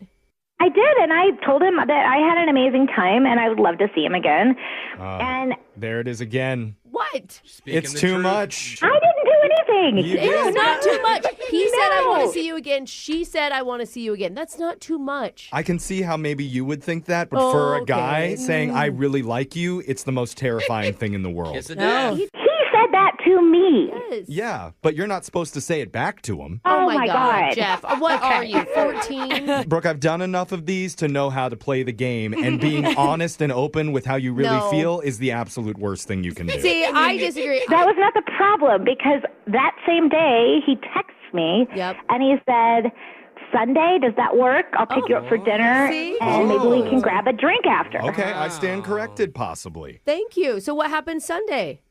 Speaker 18: I did, and I told him that I had an amazing time, and I would love to see him again. And
Speaker 9: There it is again.
Speaker 7: What?
Speaker 9: It's too much.
Speaker 18: I didn't do anything.
Speaker 9: You did.
Speaker 7: It's not too much. He said, I want
Speaker 18: No.
Speaker 7: to see you again. She said, I want to see you again. That's not too much.
Speaker 9: I can see how maybe you would think that, but for a guy
Speaker 7: Okay.
Speaker 9: saying, I really like you, it's the most terrifying thing in the world.
Speaker 10: Kiss of death.
Speaker 18: He said that to me.
Speaker 7: Yes.
Speaker 9: Yeah, but you're not supposed to say it back to him.
Speaker 7: Oh,
Speaker 18: my God.
Speaker 7: Jeff. What are you, 14?
Speaker 9: Brooke, I've done enough of these to know how to play the game, and being honest and open with how you really
Speaker 7: No.
Speaker 9: feel is the absolute worst thing you can do.
Speaker 7: See, I disagree.
Speaker 18: That was not the problem, because that same day, he texts me, and he said, Sunday, does that work? I'll pick you up for dinner,
Speaker 7: See?
Speaker 18: and maybe we can grab a drink after.
Speaker 9: Okay, I stand corrected, possibly.
Speaker 7: Thank you. So what happened Sunday?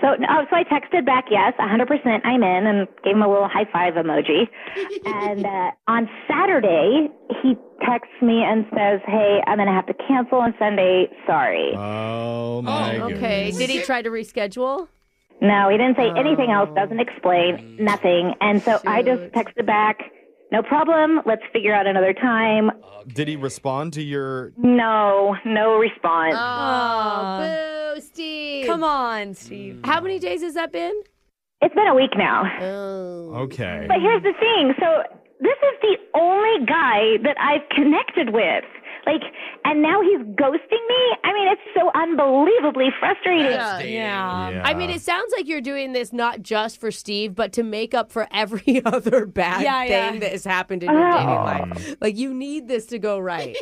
Speaker 18: So I texted back, yes, 100% I'm in, and gave him a little high five emoji. And on Saturday, he texts me and says, hey, I'm going to have to cancel on Sunday. Sorry.
Speaker 9: Oh, my
Speaker 7: Okay.
Speaker 9: goodness.
Speaker 7: Did he try to reschedule?
Speaker 18: No, he didn't say anything else, doesn't explain, nothing. And so I just texted back, no problem, let's figure out another time.
Speaker 9: Did he respond to your...
Speaker 18: No response.
Speaker 7: Oh, boo, Steve.
Speaker 8: Come on, Steve.
Speaker 7: How many days has that been?
Speaker 18: It's been a week now.
Speaker 7: Oh.
Speaker 9: Okay.
Speaker 18: But here's the thing. So this is the only guy that I've connected with. Like, and now he's ghosting me? I mean, it's so unbelievably frustrating.
Speaker 7: Yeah. I mean, it sounds like you're doing this not just for Steve, but to make up for every other bad thing that has happened in your dating life. Like, you need this to go right.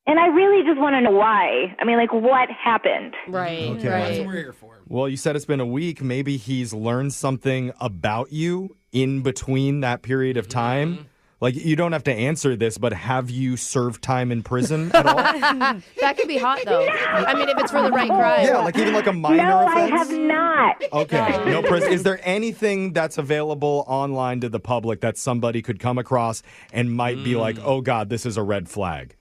Speaker 18: And I really just want to know why. I mean, like, what happened?
Speaker 7: Right,
Speaker 9: Okay.
Speaker 10: That's what we're here for.
Speaker 9: Well, you said it's been a week. Maybe he's learned something about you in between that period of time. Like, you don't have to answer this, but have you served time in prison at all?
Speaker 7: That could be hot, though. I mean, if it's for the right crime.
Speaker 9: Yeah, like even like a minor
Speaker 18: No,
Speaker 9: offense?
Speaker 18: I have not.
Speaker 9: Okay, no prison. Is there anything that's available online to the public that somebody could come across and might be like, oh, God, this is a red flag?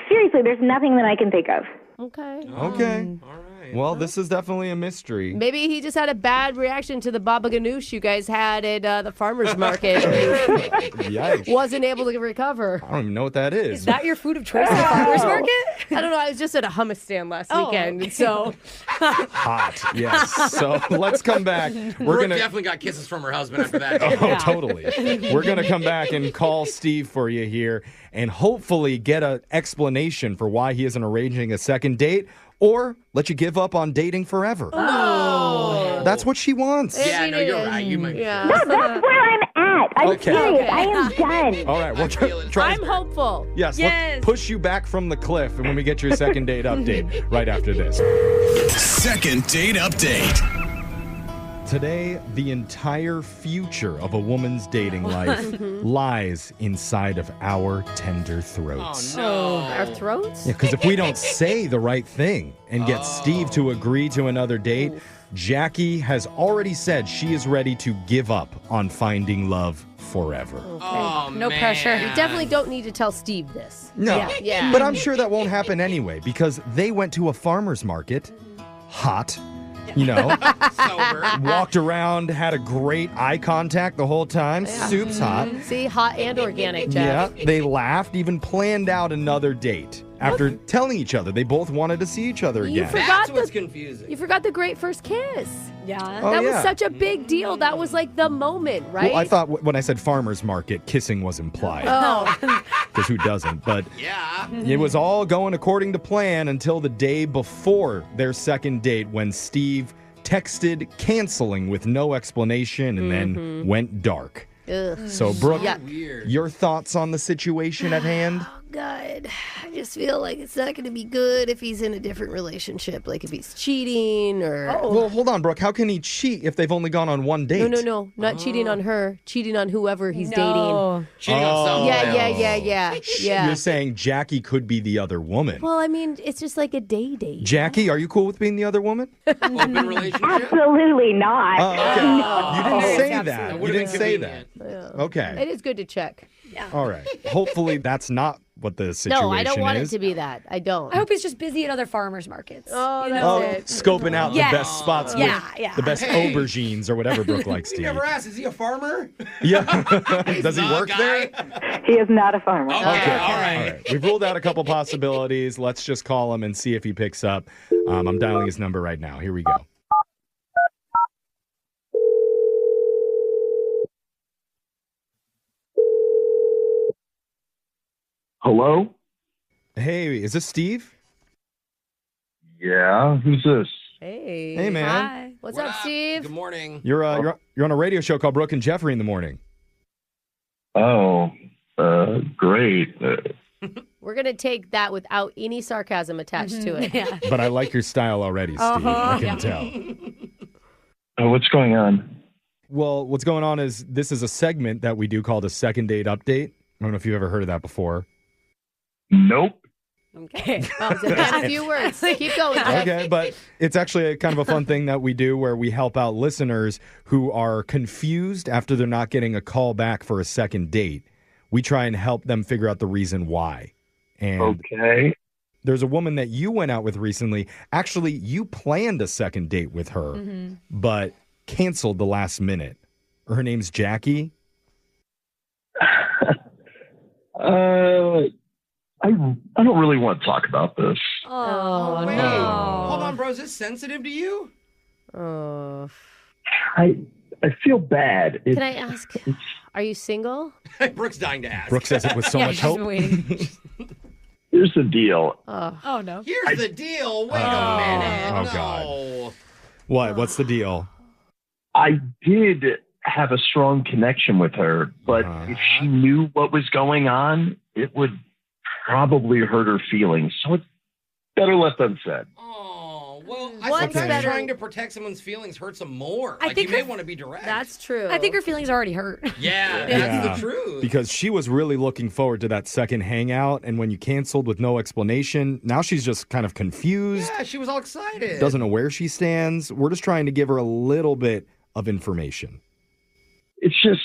Speaker 18: Seriously, there's nothing that I can think of.
Speaker 7: Okay.
Speaker 9: Okay. All right. Well, this is definitely a mystery.
Speaker 7: Maybe he just had a bad reaction to the baba ganoush you guys had at the farmer's market.
Speaker 9: Yikes.
Speaker 7: Wasn't able to recover.
Speaker 9: I don't even know what that is.
Speaker 8: Is that your food of choice at the farmer's market?
Speaker 7: I don't know. I was just at a hummus stand last weekend,
Speaker 8: okay.
Speaker 7: so
Speaker 9: Hot, yes. So let's come back. We're
Speaker 10: Brooke
Speaker 9: gonna
Speaker 10: definitely got kisses from her husband after that.
Speaker 9: Oh, totally. We're going to come back and call Steve for you here and hopefully get an explanation for why he isn't arranging a second date or let you give up on dating forever.
Speaker 10: Oh.
Speaker 9: That's what she wants.
Speaker 10: Yeah, no, you're right. You might be.
Speaker 18: No, that's where I'm at. I'm
Speaker 9: Okay.
Speaker 18: serious.
Speaker 7: Okay.
Speaker 18: I am done.
Speaker 9: All right, we'll try.
Speaker 7: I'm hopeful.
Speaker 9: Yes, let's push you back from the cliff and when we get your second date update right after this.
Speaker 13: Second date update.
Speaker 9: Today, the entire future of a woman's dating life lies inside of our tender throats.
Speaker 10: Oh, no.
Speaker 7: Our throats?
Speaker 9: Yeah, because if we don't say the right thing and get Steve to agree to another date, Jackie has already said she is ready to give up on finding love forever.
Speaker 7: Okay.
Speaker 8: No pressure.
Speaker 7: You definitely don't need to tell Steve this.
Speaker 9: No,
Speaker 7: Yeah.
Speaker 9: but I'm sure that won't happen anyway because they went to a farmer's market, hot, walked around, had a great eye contact the whole time.
Speaker 7: Yeah.
Speaker 9: Soup's hot.
Speaker 7: See, hot and organic, Jeff.
Speaker 9: Yeah, they laughed, even planned out another date. After telling each other they both wanted to see each other again.
Speaker 3: That's what's confusing.
Speaker 7: You forgot the great first kiss.
Speaker 8: Yeah.
Speaker 7: That was such a big deal. That was like the moment, right?
Speaker 9: Well, I thought when I said farmer's market, kissing was implied.
Speaker 7: Oh.
Speaker 9: Because who doesn't? But it was all going according to plan until the day before their second date when Steve texted canceling with no explanation and then went dark.
Speaker 7: Ugh.
Speaker 9: So, Brooke,
Speaker 7: Yuck.
Speaker 9: your thoughts on the situation at hand?
Speaker 7: God, I just feel like it's not going to be good if he's in a different relationship, like if he's cheating or...
Speaker 9: Well, hold on, Brooke. How can he cheat if they've only gone on one date?
Speaker 7: No. Not cheating on her. Cheating on whoever he's dating.
Speaker 3: Cheating on someone
Speaker 7: Yeah.
Speaker 9: You're saying Jackie could be the other woman.
Speaker 7: Well, I mean, it's just like a date.
Speaker 9: Jackie, are you cool with being the other woman?
Speaker 3: Open relationship?
Speaker 18: Absolutely not.
Speaker 9: Oh, okay.
Speaker 18: No.
Speaker 9: You didn't say
Speaker 3: That
Speaker 9: that. You
Speaker 3: would've
Speaker 9: didn't
Speaker 3: been
Speaker 9: say
Speaker 3: convenient.
Speaker 9: that. Okay.
Speaker 7: It is good to check. Yeah.
Speaker 9: All right. Hopefully that's not what the situation is.
Speaker 7: No, I don't want it to be that. I don't.
Speaker 8: I hope he's just busy at other farmers markets.
Speaker 7: Oh,
Speaker 8: that's it.
Speaker 9: Scoping out the best spots with the best
Speaker 3: Hey.
Speaker 9: aubergines or whatever Brooke likes to
Speaker 3: You
Speaker 9: eat.
Speaker 3: never asked, is he a farmer?
Speaker 9: Yeah. Does he work there?
Speaker 18: He is not a farmer.
Speaker 3: Okay, all right.
Speaker 9: We've ruled out a couple possibilities. Let's just call him and see if he picks up. I'm dialing his number right now. Here we go.
Speaker 19: Hello?
Speaker 9: Hey, is this Steve?
Speaker 19: Yeah, who's this?
Speaker 7: Hey,
Speaker 9: man.
Speaker 7: Hi. What's up, Steve?
Speaker 3: Good morning.
Speaker 9: You're on a radio show called Brooke and Jeffrey in the morning.
Speaker 19: Oh, great.
Speaker 7: We're going to take that without any sarcasm attached to it.
Speaker 8: Yeah.
Speaker 9: But I like your style already, Steve. I can tell.
Speaker 19: What's going on?
Speaker 9: Well, what's going on is this is a segment that we do called a second date update. I don't know if you've ever heard of that before.
Speaker 19: Nope.
Speaker 7: Okay. A few words. Keep going, Jeff.
Speaker 9: Okay, but it's actually a kind of a fun thing that we do where we help out listeners who are confused after they're not getting a call back for a second date. We try and help them figure out the reason why. And
Speaker 19: okay.
Speaker 9: There's a woman that you went out with recently. Actually, you planned a second date with her, but canceled the last minute. Her name's Jackie.
Speaker 19: I don't really want to talk about this.
Speaker 7: Oh,
Speaker 3: Wait,
Speaker 7: no.
Speaker 3: hold on, bro. Is this sensitive to you?
Speaker 7: Oh.
Speaker 19: I feel bad.
Speaker 7: Can I ask, are you single?
Speaker 3: Brooke's dying to ask.
Speaker 9: Brooke says it with so much hope.
Speaker 19: Here's the deal.
Speaker 8: Oh, no.
Speaker 3: Here's the deal. Wait a minute.
Speaker 9: Oh,
Speaker 3: No.
Speaker 9: God. What? What's the deal?
Speaker 19: I did have a strong connection with her, but if she knew what was going on, it would probably hurt her feelings. So it's better left unsaid.
Speaker 3: Oh, well, I
Speaker 7: What's
Speaker 3: sometimes
Speaker 7: better?
Speaker 3: trying to protect someone's feelings hurts them more.
Speaker 8: I
Speaker 3: Like,
Speaker 8: think
Speaker 3: you may
Speaker 8: her-
Speaker 3: want to be direct.
Speaker 7: That's true.
Speaker 8: I think her feelings are already hurt.
Speaker 3: Yeah,
Speaker 9: Yeah.
Speaker 3: that's the truth.
Speaker 9: Because she was really looking forward to that second hangout, and when you canceled with no explanation, now she's just kind of confused,
Speaker 3: Yeah, she was all excited.
Speaker 9: doesn't know where she stands. We're just trying to give her a little bit of information.
Speaker 19: It's just,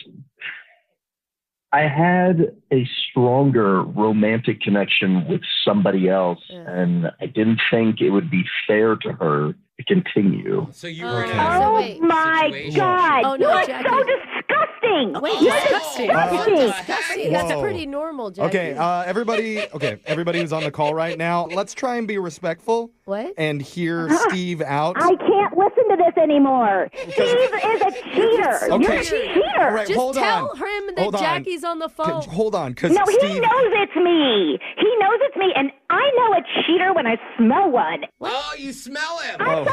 Speaker 19: I had a stronger romantic connection with somebody else, and I didn't think it would be fair to her to continue.
Speaker 3: So you were in
Speaker 7: So
Speaker 18: Oh
Speaker 7: wait.
Speaker 18: my
Speaker 3: situation.
Speaker 18: God!
Speaker 7: Oh, no,
Speaker 18: You're
Speaker 7: Jackie.
Speaker 18: so disgusting.
Speaker 7: Wait,
Speaker 18: You're
Speaker 7: disgusting.
Speaker 18: disgusting.
Speaker 7: That's
Speaker 9: Whoa.
Speaker 7: pretty normal, Jackie.
Speaker 9: Okay, everybody who's on the call right now, let's try and be respectful
Speaker 7: What?
Speaker 9: and hear Steve out.
Speaker 18: I can't listen to this anymore. Steve is a cheater.
Speaker 9: Okay.
Speaker 18: You're a cheater.
Speaker 9: All right,
Speaker 7: Just
Speaker 9: hold
Speaker 7: tell
Speaker 9: on.
Speaker 7: him that
Speaker 9: Hold on.
Speaker 7: Jackie's on the phone.
Speaker 9: Hold on, because
Speaker 18: No, he
Speaker 9: Steve...
Speaker 18: knows it's me. He knows it's me, and I know a cheater when I smell one.
Speaker 3: Oh, you smell him.
Speaker 9: Oh.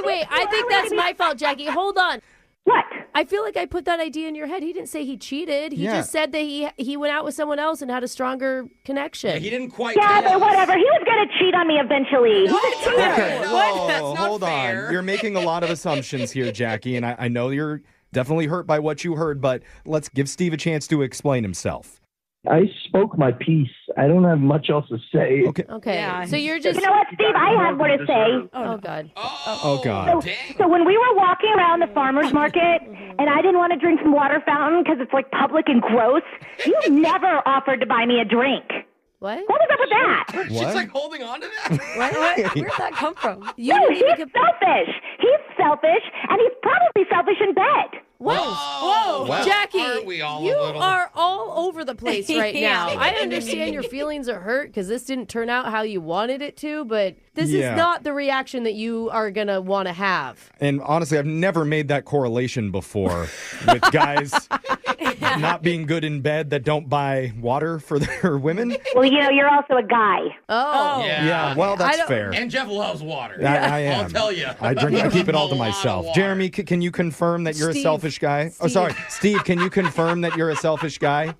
Speaker 7: Wait. I think that's my fault, Jackie. Hold on.
Speaker 18: What?
Speaker 7: I feel like I put that idea in your head. He didn't say he cheated. He
Speaker 9: Yeah.
Speaker 7: just said that he went out with someone else and had a stronger connection.
Speaker 3: Yeah, he didn't quite
Speaker 18: Yeah,
Speaker 3: tell
Speaker 18: but
Speaker 3: us.
Speaker 18: whatever. He was going to cheat on me eventually.
Speaker 3: No,
Speaker 18: He's a cheater.
Speaker 9: Okay,
Speaker 3: no,
Speaker 9: whoa,
Speaker 3: that's not
Speaker 9: hold
Speaker 3: fair.
Speaker 9: on. You're making a lot of assumptions here, Jackie, and I know you're definitely hurt by what you heard, but let's give Steve a chance to explain himself.
Speaker 19: I spoke my piece. I don't have much else to say.
Speaker 7: Okay.
Speaker 8: Yeah.
Speaker 7: So you're just.
Speaker 18: You know what, Steve? I have more to say.
Speaker 7: Oh, God.
Speaker 9: Oh, God.
Speaker 18: So when we were walking around the farmer's market and I didn't want to drink from water fountain because it's like public and gross, you never offered to buy me a drink.
Speaker 7: What?
Speaker 18: What was up with that?
Speaker 10: She's like holding on to that.
Speaker 8: What? Where'd that come from?
Speaker 18: He's selfish. He's selfish, and he's probably selfish in bed.
Speaker 7: Whoa,
Speaker 10: Well,
Speaker 7: Jackie,
Speaker 10: aren't we all a
Speaker 7: you
Speaker 10: little?
Speaker 7: are all over the place right now.
Speaker 8: Yeah.
Speaker 7: I understand your feelings are hurt because this didn't turn out how you wanted it to, but this
Speaker 9: Yeah.
Speaker 7: is not the reaction that you are going to want to have.
Speaker 9: And honestly, I've never made that correlation before with guys not being good in bed that don't buy water for their women.
Speaker 18: Well, you know, you're also a guy.
Speaker 7: Oh.
Speaker 9: Yeah, well, that's fair.
Speaker 10: And Jeff loves water.
Speaker 9: I am.
Speaker 10: I'll tell you.
Speaker 9: I keep it all to myself. Jeremy, can you confirm that you're a
Speaker 7: Steve.
Speaker 9: selfish guy? Oh, sorry. Steve, can you confirm that you're a selfish guy?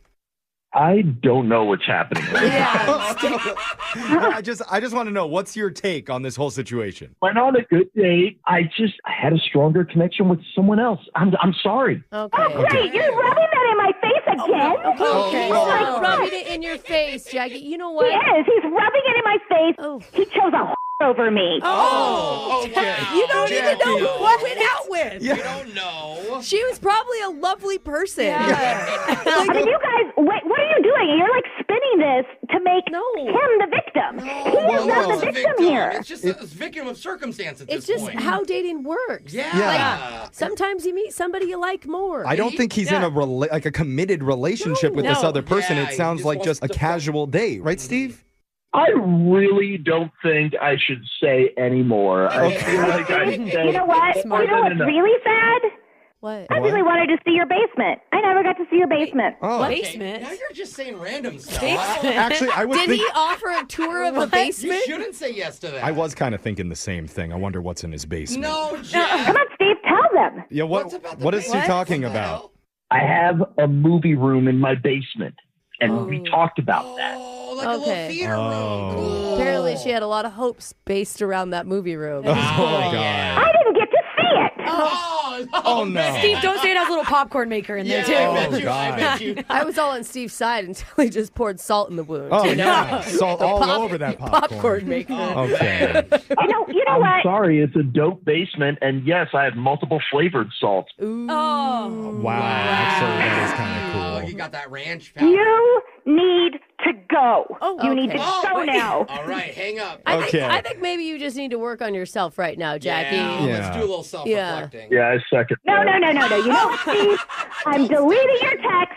Speaker 19: I don't know what's happening.
Speaker 9: I just want to know, what's your take on this whole situation?
Speaker 19: Went on a good date. I had a stronger connection with someone else. I'm sorry.
Speaker 7: Okay.
Speaker 18: Oh, great. You're rubbing that in my face again.
Speaker 7: Okay.
Speaker 18: Oh, my
Speaker 7: Stop
Speaker 18: God.
Speaker 7: rubbing it in your face, Jackie. You know
Speaker 18: He
Speaker 7: what?
Speaker 18: is. He's rubbing it in my face.
Speaker 7: Oh.
Speaker 18: He chose a over me.
Speaker 10: Oh, okay.
Speaker 7: You don't even know
Speaker 10: Jackie.
Speaker 7: who I went out with.
Speaker 10: You don't know.
Speaker 7: She was probably a lovely person.
Speaker 18: I mean, you guys, wait, what are you doing? You're like spinning this to make him the victim. He is not the victim here.
Speaker 10: It's just a victim of circumstance at
Speaker 7: It's
Speaker 10: this
Speaker 7: just
Speaker 10: point.
Speaker 7: how dating works.
Speaker 10: Yeah.
Speaker 7: Like, sometimes you meet somebody you like more.
Speaker 9: I don't think he's in a committed relationship with this
Speaker 7: No.
Speaker 9: other person.
Speaker 10: Yeah,
Speaker 9: It sounds
Speaker 10: he
Speaker 9: like
Speaker 10: just
Speaker 9: just a casual date, right, Steve?
Speaker 19: I really don't think I should say anymore. I feel like I said
Speaker 18: You know what?
Speaker 19: more
Speaker 18: You know
Speaker 19: than
Speaker 18: what's
Speaker 19: enough.
Speaker 18: really sad?
Speaker 7: What?
Speaker 18: I really wanted to see your basement. I never got to see your basement.
Speaker 9: Oh.
Speaker 8: Basement?
Speaker 10: Now you're just saying random stuff.
Speaker 9: Actually, I was
Speaker 7: Did he offer a tour of the
Speaker 10: You
Speaker 7: basement?
Speaker 10: shouldn't say yes to that.
Speaker 9: I was kind of thinking the same thing. I wonder what's in his basement.
Speaker 10: No, Jeff.
Speaker 18: Come on, Steve, tell them.
Speaker 9: Yeah,
Speaker 10: What's about the
Speaker 9: what is he
Speaker 10: basement?
Speaker 9: talking
Speaker 10: What the
Speaker 9: about?
Speaker 10: hell?
Speaker 19: I have a movie room in my basement, and we talked about that.
Speaker 10: Oh, like a little
Speaker 7: Okay.
Speaker 10: theater room. Cool.
Speaker 7: Apparently, she had a lot of hopes based around that movie room.
Speaker 9: Oh, God.
Speaker 18: I didn't get to see it.
Speaker 9: Oh, no.
Speaker 8: Steve, don't say it has a little popcorn maker in there, too.
Speaker 10: I bet you.
Speaker 9: God.
Speaker 10: I bet you.
Speaker 7: I was all on Steve's side until he just poured salt in the wound.
Speaker 9: Oh,
Speaker 7: you know?
Speaker 9: yeah. Salt all over that popcorn.
Speaker 7: maker.
Speaker 9: Okay.
Speaker 18: You know
Speaker 19: I'm
Speaker 18: what?
Speaker 19: sorry, it's a dope basement, and yes, I have multiple flavored salts.
Speaker 8: Oh.
Speaker 9: Wow. Actually, that is kind of
Speaker 10: Oh,
Speaker 9: cool.
Speaker 10: you got that ranch powder.
Speaker 18: You need to go. You need to
Speaker 7: okay.
Speaker 18: go now.
Speaker 10: All right, hang up.
Speaker 7: I think maybe you just need to work on yourself right now, Jackie.
Speaker 10: Yeah, let's do a little self-reflecting.
Speaker 19: Yeah, I second.
Speaker 18: No. You know what, Steve? I'm deleting your texts.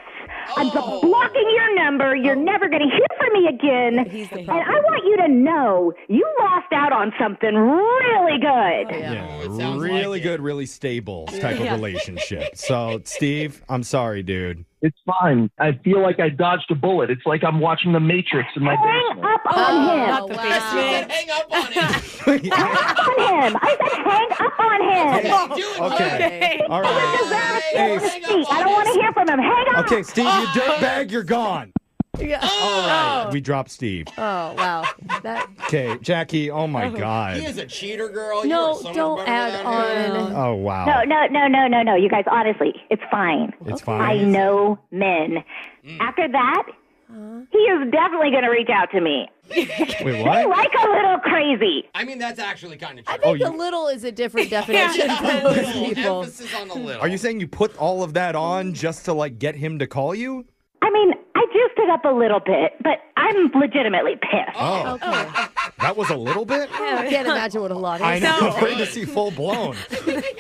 Speaker 18: I'm blocking your number. You're never going to hear from me again. And I want you to know you lost out on something really good.
Speaker 9: Yeah, really good, really stable type of relationship. So, Steve, I'm sorry, dude.
Speaker 19: It's fine. I feel like I dodged a bullet. It's like I'm watching The Matrix in my
Speaker 18: Hang
Speaker 19: basement.
Speaker 18: up on him.
Speaker 8: Not the basement.
Speaker 10: Hang up on him.
Speaker 18: Hang up on him. I said hang up on him.
Speaker 10: Do it.
Speaker 9: Okay. All right. Hey,
Speaker 18: I don't want to hear from him. Hang up.
Speaker 9: okay, Steve, you dirtbag, you're gone.
Speaker 7: Yeah.
Speaker 9: All right. We dropped Steve.
Speaker 7: Oh, wow. That.
Speaker 9: Okay, Jackie, oh my God.
Speaker 10: He is a cheater, girl.
Speaker 7: No,
Speaker 10: You are so much
Speaker 7: don't
Speaker 10: better
Speaker 7: add
Speaker 10: without him.
Speaker 7: on.
Speaker 9: Oh, wow.
Speaker 18: No. You guys, honestly, it's fine.
Speaker 9: It's
Speaker 18: I
Speaker 9: fine.
Speaker 18: know men. After that, he is definitely going to reach out to me.
Speaker 9: Wait,
Speaker 18: I
Speaker 9: what?
Speaker 18: like a little crazy.
Speaker 10: I mean, that's actually kind of true.
Speaker 7: I think a little is a different definition for
Speaker 10: a
Speaker 7: most
Speaker 10: little
Speaker 7: people.
Speaker 10: emphasis on the little.
Speaker 9: Are you saying you put all of that on just to, like, get him to call you?
Speaker 18: I mean, I juiced it up a little bit, but I'm legitimately pissed.
Speaker 9: Oh, that was a little bit?
Speaker 7: I can't imagine what a lot is.
Speaker 9: I know. I'm afraid to see full blown.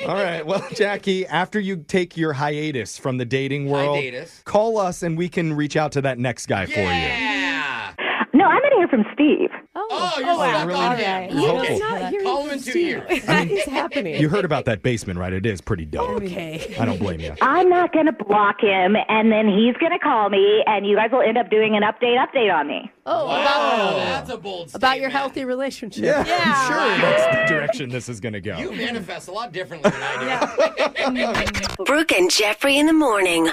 Speaker 9: All right. Well, Jackie, after you take your hiatus from the dating world,
Speaker 10: Hiatus.
Speaker 9: call us and we can reach out to that next guy for you.
Speaker 10: Yeah.
Speaker 18: No, I'm going to hear from Steve.
Speaker 10: Oh, you're stuck
Speaker 9: really?
Speaker 10: on
Speaker 9: Right.
Speaker 10: him.
Speaker 9: You're
Speaker 10: Okay.
Speaker 9: not
Speaker 10: Call him in 2 years.
Speaker 7: What is happening?
Speaker 9: You heard about that basement, right? It is pretty dope.
Speaker 7: Okay.
Speaker 9: I don't blame you.
Speaker 18: I'm not going to block him, and then he's going to call me, and you guys will end up doing an update on me.
Speaker 7: Oh,
Speaker 10: Wow, that's a bold statement.
Speaker 7: about your healthy relationship.
Speaker 9: Yeah, I'm sure that's the direction this is going to go.
Speaker 10: You manifest a lot differently than I do.
Speaker 11: Brooke and Jeffrey in the morning.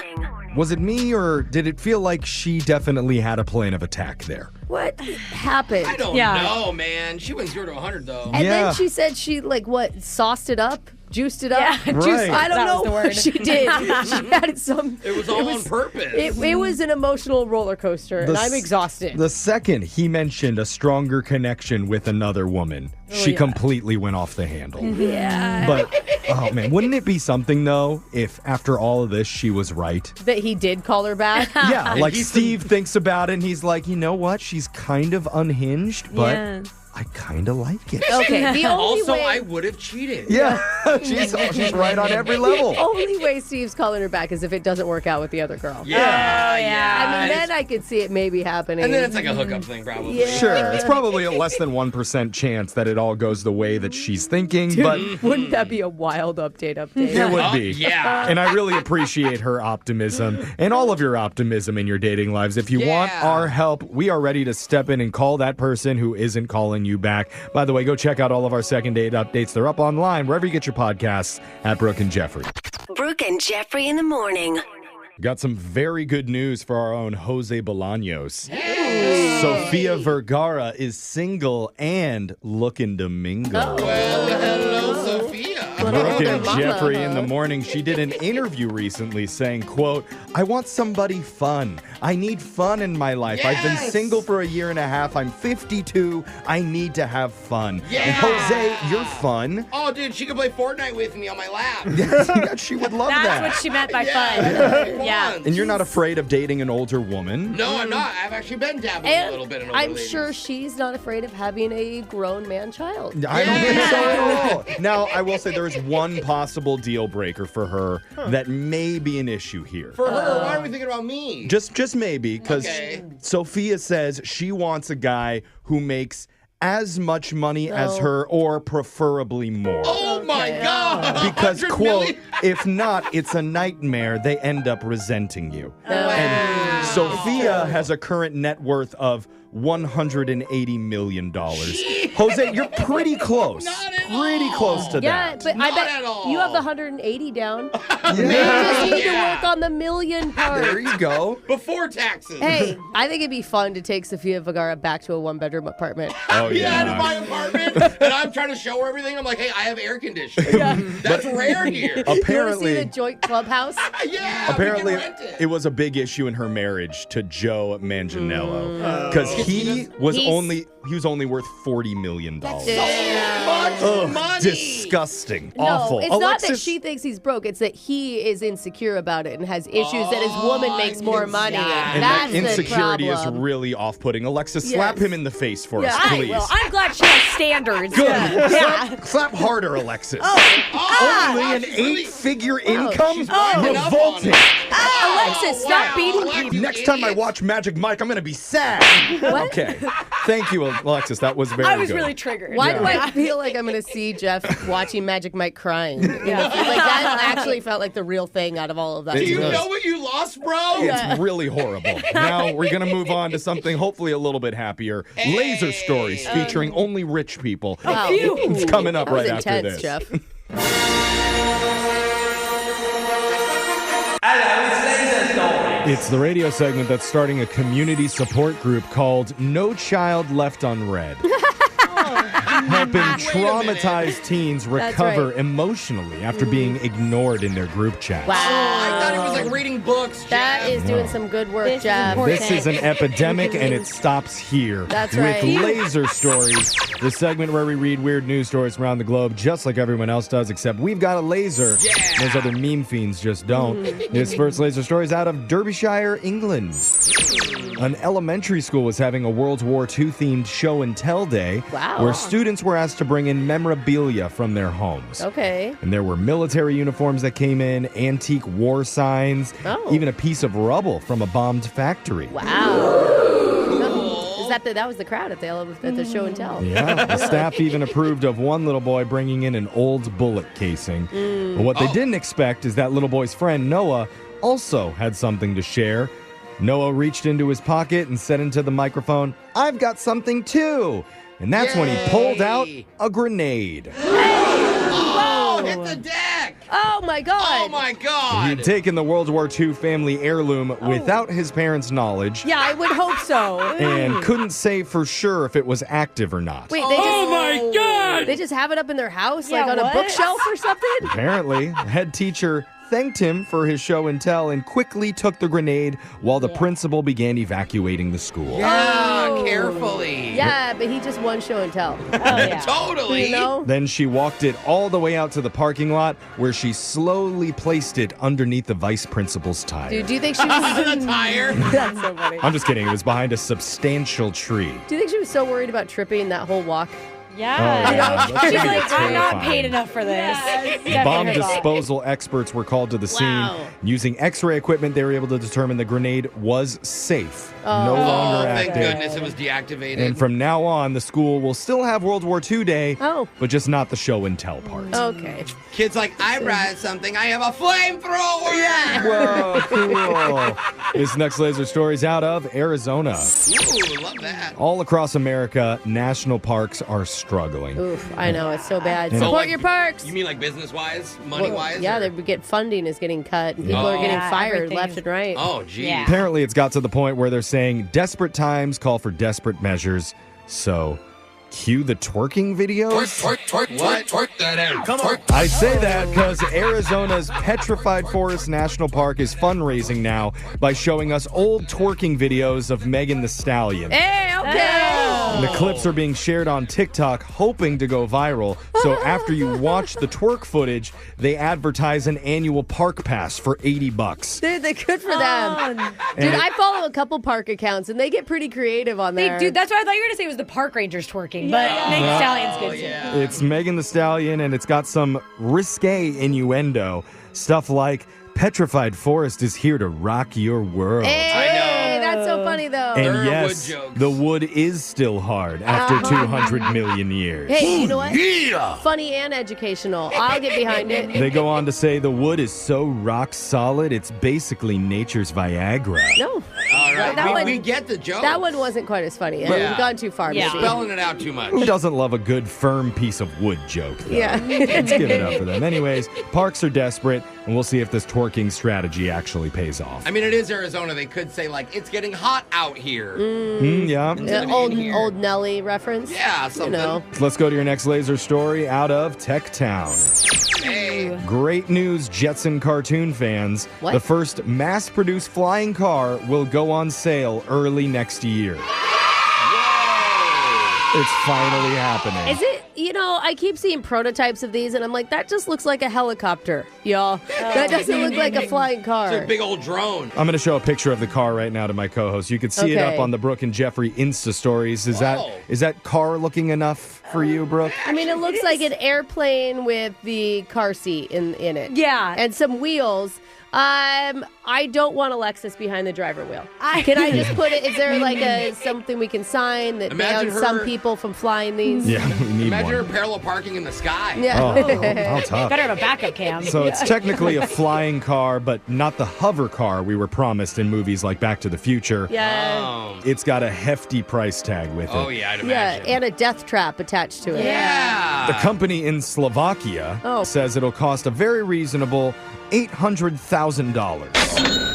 Speaker 9: Was it me, or did it feel like she definitely had a plan of attack there?
Speaker 7: What happened?
Speaker 10: I don't know, man. She went 0 to 100, though.
Speaker 7: And then she said she, like, what, sauced it up? juiced it up.
Speaker 8: Yeah,
Speaker 9: Right.
Speaker 7: I don't
Speaker 8: That was
Speaker 7: know
Speaker 8: the
Speaker 7: what
Speaker 8: word.
Speaker 7: she did. She had some.
Speaker 10: It was all on purpose.
Speaker 7: It was an emotional roller coaster, and I'm exhausted.
Speaker 9: The second he mentioned a stronger connection with another woman, she completely went off the handle.
Speaker 7: Yeah.
Speaker 9: But, oh man, wouldn't it be something though if after all of this she was right?
Speaker 7: That he did call her back.
Speaker 9: Yeah, like Steve thinks about it and he's like, you know what? She's kind of unhinged, but I kind of like it.
Speaker 7: Okay, the only
Speaker 10: Also,
Speaker 7: way...
Speaker 10: I would have cheated.
Speaker 9: Yeah, she's right on every level.
Speaker 7: The only way Steve's calling her back is if it doesn't work out with the other girl.
Speaker 10: Yeah.
Speaker 7: I mean, then I could see it maybe happening.
Speaker 10: And then it's like a hookup thing, probably.
Speaker 7: Yeah.
Speaker 9: Sure, it's probably a less than 1% chance that it all goes the way that she's thinking,
Speaker 7: Dude,
Speaker 9: but
Speaker 7: wouldn't that be a wild update?
Speaker 9: it would be.
Speaker 10: Yeah.
Speaker 9: And I really appreciate her optimism and all of your optimism in your dating lives. If you want our help, we are ready to step in and call that person who isn't calling you back. By the way, go check out all of our second date updates. They're up online wherever you get your podcasts at Brooke and Jeffrey.
Speaker 11: Brooke and Jeffrey in the morning.
Speaker 9: Got some very good news for our own Jose Bolaños. Sofia Vergara is single and looking to mingle.
Speaker 10: Well, hello, Sophia.
Speaker 9: Brooke and Jeffrey in the morning. She did an interview recently saying, quote, I want somebody fun. I need fun in my life. I've been single for a year and a half. I'm 52. I need to have fun.
Speaker 10: Yeah.
Speaker 9: And Jose, you're fun.
Speaker 10: Oh, dude, she could play Fortnite with me on my lap.
Speaker 9: Yeah, she would love that.
Speaker 8: That's what she meant by fun. Yeah.
Speaker 9: And you're not afraid of dating an older woman?
Speaker 10: No, I'm not. I've actually been dabbling a little bit in older
Speaker 7: I'm
Speaker 10: ladies.
Speaker 7: sure she's not afraid of having a grown man child.
Speaker 9: I don't think so at all. Now, I will say there is one possible deal breaker for her that may be an issue here.
Speaker 10: For her, why are we thinking about me?
Speaker 9: Just maybe, because Sophia says she wants a guy who makes as much money as her or preferably more.
Speaker 10: Oh my God!
Speaker 9: Because,
Speaker 10: 100
Speaker 9: quote,
Speaker 10: million?
Speaker 9: if not, it's a nightmare. They end up resenting you. And Sophia has a current net worth of $180 million. Jose, you're pretty close. Pretty close to
Speaker 7: Yeah,
Speaker 9: that.
Speaker 7: but I bet you have the 180 down. You just need to work on the million part.
Speaker 9: There you go.
Speaker 10: Before taxes.
Speaker 7: Hey, I think it'd be fun to take Sofia Vergara back to a one-bedroom apartment.
Speaker 9: Oh,
Speaker 10: Yeah, to my apartment, and I'm trying to show her everything. I'm like, hey, I have air conditioning. That's rare here.
Speaker 7: You want to see
Speaker 9: Apparently,
Speaker 7: the joint clubhouse?
Speaker 10: Yeah,
Speaker 9: apparently
Speaker 10: we can rent
Speaker 9: it was a big issue in her marriage to Joe Manganiello because he was only worth $40 million.
Speaker 10: so much money.
Speaker 9: Disgusting.
Speaker 7: No,
Speaker 9: Awful.
Speaker 7: it's not that
Speaker 9: Alexis,
Speaker 7: she thinks he's broke. It's that he is insecure about it and has issues that his woman makes more money.
Speaker 9: and
Speaker 7: That's
Speaker 9: that insecurity
Speaker 7: the
Speaker 9: is
Speaker 7: problem.
Speaker 9: really off-putting. Alexis, slap
Speaker 7: Yes.
Speaker 9: him in the face for us,
Speaker 8: I
Speaker 9: please.
Speaker 8: will. I'm glad she has standards.
Speaker 9: Good.
Speaker 8: Yeah.
Speaker 9: Slap harder, Alexis.
Speaker 10: Oh,
Speaker 9: Only an eight-figure income?
Speaker 10: she's winding up on
Speaker 9: Revolting.
Speaker 10: it.
Speaker 8: Alexis, stop beating people.
Speaker 9: Next time I watch Magic Mike, I'm going to be sad. Okay. Thank you, Alexis. That was very good.
Speaker 8: I was really triggered.
Speaker 7: Why do I feel like I'm going to see Jeff watching Magic Mike crying? Like that actually felt like the real thing out of all of that.
Speaker 10: Do you know what you lost, bro?
Speaker 9: It's really horrible. Now we're going to move on to something hopefully a little bit happier. Laser stories featuring only rich people.
Speaker 7: Wow.
Speaker 9: It's coming up
Speaker 7: That was
Speaker 9: right after
Speaker 7: intense,
Speaker 9: this.
Speaker 7: Jeff.
Speaker 9: It's the radio segment that's starting a community support group called No Child Left Unread. Helping traumatized teens recover
Speaker 7: right.
Speaker 9: emotionally after being ignored in their group chat.
Speaker 7: Wow.
Speaker 10: I thought it was like reading books.
Speaker 7: That is doing some good work, Jeff.
Speaker 9: This is an epidemic, and it stops here.
Speaker 7: That's
Speaker 9: with
Speaker 7: right.
Speaker 9: Laser Stories, the segment where we read weird news stories from around the globe, just like everyone else does, except we've got a laser.
Speaker 10: Yeah.
Speaker 9: Those other meme fiends just don't. This first Laser Story is out of Derbyshire, England. An elementary school was having a World War II themed show and tell day where students were asked to bring in memorabilia from their homes.
Speaker 7: Okay.
Speaker 9: And there were military uniforms that came in, antique war signs, even a piece of rubble from a bombed factory.
Speaker 7: Wow. Is that was the crowd at the show and tell?
Speaker 9: Yeah, the staff even approved of one little boy bringing in an old bullet casing. But what they didn't expect is that little boy's friend, Noah, also had something to share. Noah reached into his pocket and said into the microphone, "I've got something too." And that's when he pulled out a grenade.
Speaker 10: Oh, hit the deck.
Speaker 7: Oh, my God.
Speaker 10: Oh, my God.
Speaker 9: He'd taken the World War II family heirloom without his parents' knowledge.
Speaker 7: Yeah, I would hope so.
Speaker 9: And couldn't say for sure if it was active or not.
Speaker 7: Wait, they just...
Speaker 5: Oh my God!
Speaker 7: They just have it up in their house,
Speaker 8: Yeah,
Speaker 7: like on
Speaker 8: what?
Speaker 7: a bookshelf or something?
Speaker 9: Apparently, the head teacher thanked him for his show and tell and quickly took the grenade while the principal began evacuating the school.
Speaker 3: Yeah, carefully.
Speaker 7: Yeah, but he just won show and tell.
Speaker 3: Totally.
Speaker 7: You know?
Speaker 9: Then she walked it all the way out to the parking lot where she slowly placed it underneath the vice principal's tire.
Speaker 7: Dude, do you think she was...
Speaker 3: The tire?
Speaker 7: That's so funny.
Speaker 9: I'm just kidding. It was behind a substantial tree.
Speaker 7: Do you think she was so worried about tripping that whole walk?
Speaker 8: Yeah.
Speaker 9: Oh, yeah. That's
Speaker 8: She's
Speaker 9: gonna be
Speaker 8: like, I'm not
Speaker 9: terrifying.
Speaker 8: paid enough for this.
Speaker 9: Bomb disposal experts were called to the scene. Using X-ray equipment, they were able to determine the grenade was safe, no longer
Speaker 3: thank
Speaker 9: active.
Speaker 3: goodness it was deactivated.
Speaker 9: And from now on, the school will still have World War II Day, but just not the show and tell part.
Speaker 7: Okay.
Speaker 3: Kid's like, I brought something. I have a flamethrower. Yeah.
Speaker 9: Whoa, cool. This next laser story is out of Arizona.
Speaker 3: Ooh, love that.
Speaker 9: All across America, national parks are struggling.
Speaker 7: Oof, I know, it's so bad.
Speaker 9: So,
Speaker 7: Support
Speaker 3: like,
Speaker 7: your parks.
Speaker 3: You mean like business-wise, money-wise?
Speaker 7: Yeah,
Speaker 3: or-
Speaker 7: they get funding is getting cut, and people are getting fired left and right.
Speaker 3: Oh, geez.
Speaker 9: Apparently, it's got to the point where they're saying desperate times call for desperate measures. So, cue the twerking video?
Speaker 13: Twerk that out. Come on.
Speaker 9: I say that because Arizona's Petrified Forest National Park is fundraising now by showing us old twerking videos of Megan Thee Stallion.
Speaker 7: Hey, okay.
Speaker 9: The clips are being shared on TikTok, hoping to go viral. So after you watch the twerk footage, they advertise an annual park pass for $80.
Speaker 7: Dude, they're good for them. Dude,
Speaker 9: And
Speaker 7: I follow a couple park accounts, and they get pretty creative on there.
Speaker 8: Dude, that's what I thought you were going to say was the park rangers twerking, but Megan Thee Stallion's good too.
Speaker 9: It's Megan Thee Stallion, and it's got some risque innuendo. Stuff like, Petrified Forest is here to rock your world.
Speaker 7: Hey, that's so funny, though.
Speaker 9: And yes, the wood is still hard after 200 million years.
Speaker 7: Hey, you know what? Yeah. Funny and educational. I'll get behind it.
Speaker 9: They go on to say the wood is so rock solid, it's basically nature's Viagra.
Speaker 7: No.
Speaker 3: All right,
Speaker 7: That one-
Speaker 3: we get the joke.
Speaker 7: That one wasn't quite as funny.
Speaker 3: Yeah.
Speaker 7: We've gone too far.
Speaker 3: You're
Speaker 7: maybe.
Speaker 3: spelling it out too much.
Speaker 9: Who doesn't love a good, firm piece of wood joke, though?
Speaker 7: Yeah.
Speaker 9: Let's give it up for them. Anyways, parks are desperate, and we'll see if this twerking strategy actually pays off.
Speaker 3: I mean, it is Arizona. They could say, like, it's getting hot out here.
Speaker 9: Yeah.
Speaker 7: Old Nelly reference.
Speaker 3: Yeah, something.
Speaker 7: You know.
Speaker 9: Let's go to your next laser story out of Tech Town.
Speaker 3: Hey.
Speaker 9: Great news, Jetson cartoon fans.
Speaker 7: What?
Speaker 9: The first mass-produced flying car will go on sale early next year. It's finally happening.
Speaker 7: Is it, I keep seeing prototypes of these, and I'm like, that just looks like a helicopter, y'all. That doesn't look like a flying car.
Speaker 3: It's a big old drone.
Speaker 9: I'm going to show a picture of the car right now to my co-host. You can see it
Speaker 7: Okay.
Speaker 9: up on the Brooke and Jeffrey Insta stories. Is that car looking enough for you, Brooke?
Speaker 7: I mean, it looks like an airplane with the car seat in it.
Speaker 8: Yeah.
Speaker 7: And some wheels. I don't want Alexis behind the driver wheel. Can I just put it? Is there like something we can sign that
Speaker 3: Imagine
Speaker 7: bans some
Speaker 3: her-
Speaker 7: people from flying these?
Speaker 9: Yeah, we need
Speaker 3: Imagine her
Speaker 9: one.
Speaker 3: parallel parking in the sky.
Speaker 7: Yeah.
Speaker 9: Oh, how tough.
Speaker 8: Better have a backup cam.
Speaker 9: So it's technically a flying car, but not the hover car we were promised in movies like Back to the Future.
Speaker 7: Yeah.
Speaker 9: It's got a hefty price tag with it.
Speaker 3: Oh, yeah, I'd
Speaker 7: Yeah,
Speaker 3: imagine.
Speaker 7: and a death trap attached to it.
Speaker 3: Yeah.
Speaker 9: The company in Slovakia says it'll cost a very reasonable $800,000.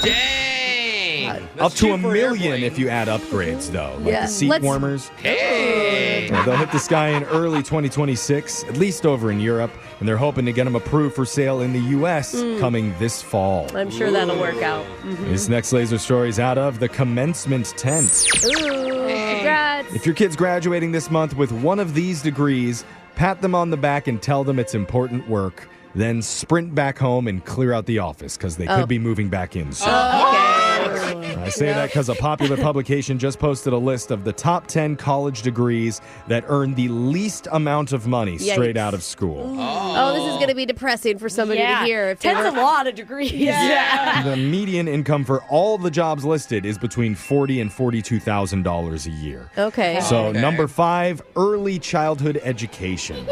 Speaker 3: Dang.
Speaker 9: Up
Speaker 3: That's
Speaker 9: to
Speaker 3: cheap
Speaker 9: $1
Speaker 3: for an
Speaker 9: million
Speaker 3: airplane.
Speaker 9: if you add upgrades, though. Like
Speaker 7: Yeah,
Speaker 9: the seat
Speaker 7: let's-
Speaker 9: warmers.
Speaker 3: Hey.
Speaker 9: They'll hit the sky in early 2026, at least over in Europe, and they're hoping to get them approved for sale in the U.S. coming this fall.
Speaker 7: I'm sure that'll work out.
Speaker 9: This next laser story is out of the commencement tent.
Speaker 7: Ooh, congrats.
Speaker 9: If your kid's graduating this month with one of these degrees, pat them on the back and tell them it's important work. Then sprint back home and clear out the office because they could be moving back in soon. I say that because a popular publication just posted a list of the top 10 college degrees that earn the least amount of money straight
Speaker 7: Yikes.
Speaker 9: out of school.
Speaker 7: Oh, this is going to be depressing for somebody to hear. If they
Speaker 8: 10's
Speaker 7: were-
Speaker 8: a lot of degrees. Yeah.
Speaker 9: The median income for all the jobs listed is between $40,000 and $42,000 a year.
Speaker 7: Okay.
Speaker 9: So number 5, early childhood education.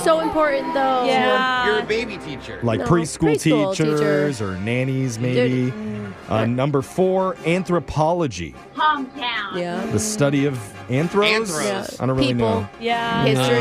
Speaker 7: So important, though.
Speaker 8: Yeah.
Speaker 3: You're a baby teacher.
Speaker 9: Like
Speaker 7: No,
Speaker 9: preschool
Speaker 7: preschool
Speaker 9: teachers or nannies, maybe. Number 4, anthropology.
Speaker 8: Hometown.
Speaker 7: Yeah.
Speaker 9: The study of anthros?
Speaker 3: Anthros.
Speaker 9: I don't really
Speaker 7: People.
Speaker 9: know.
Speaker 8: Yeah.
Speaker 7: History.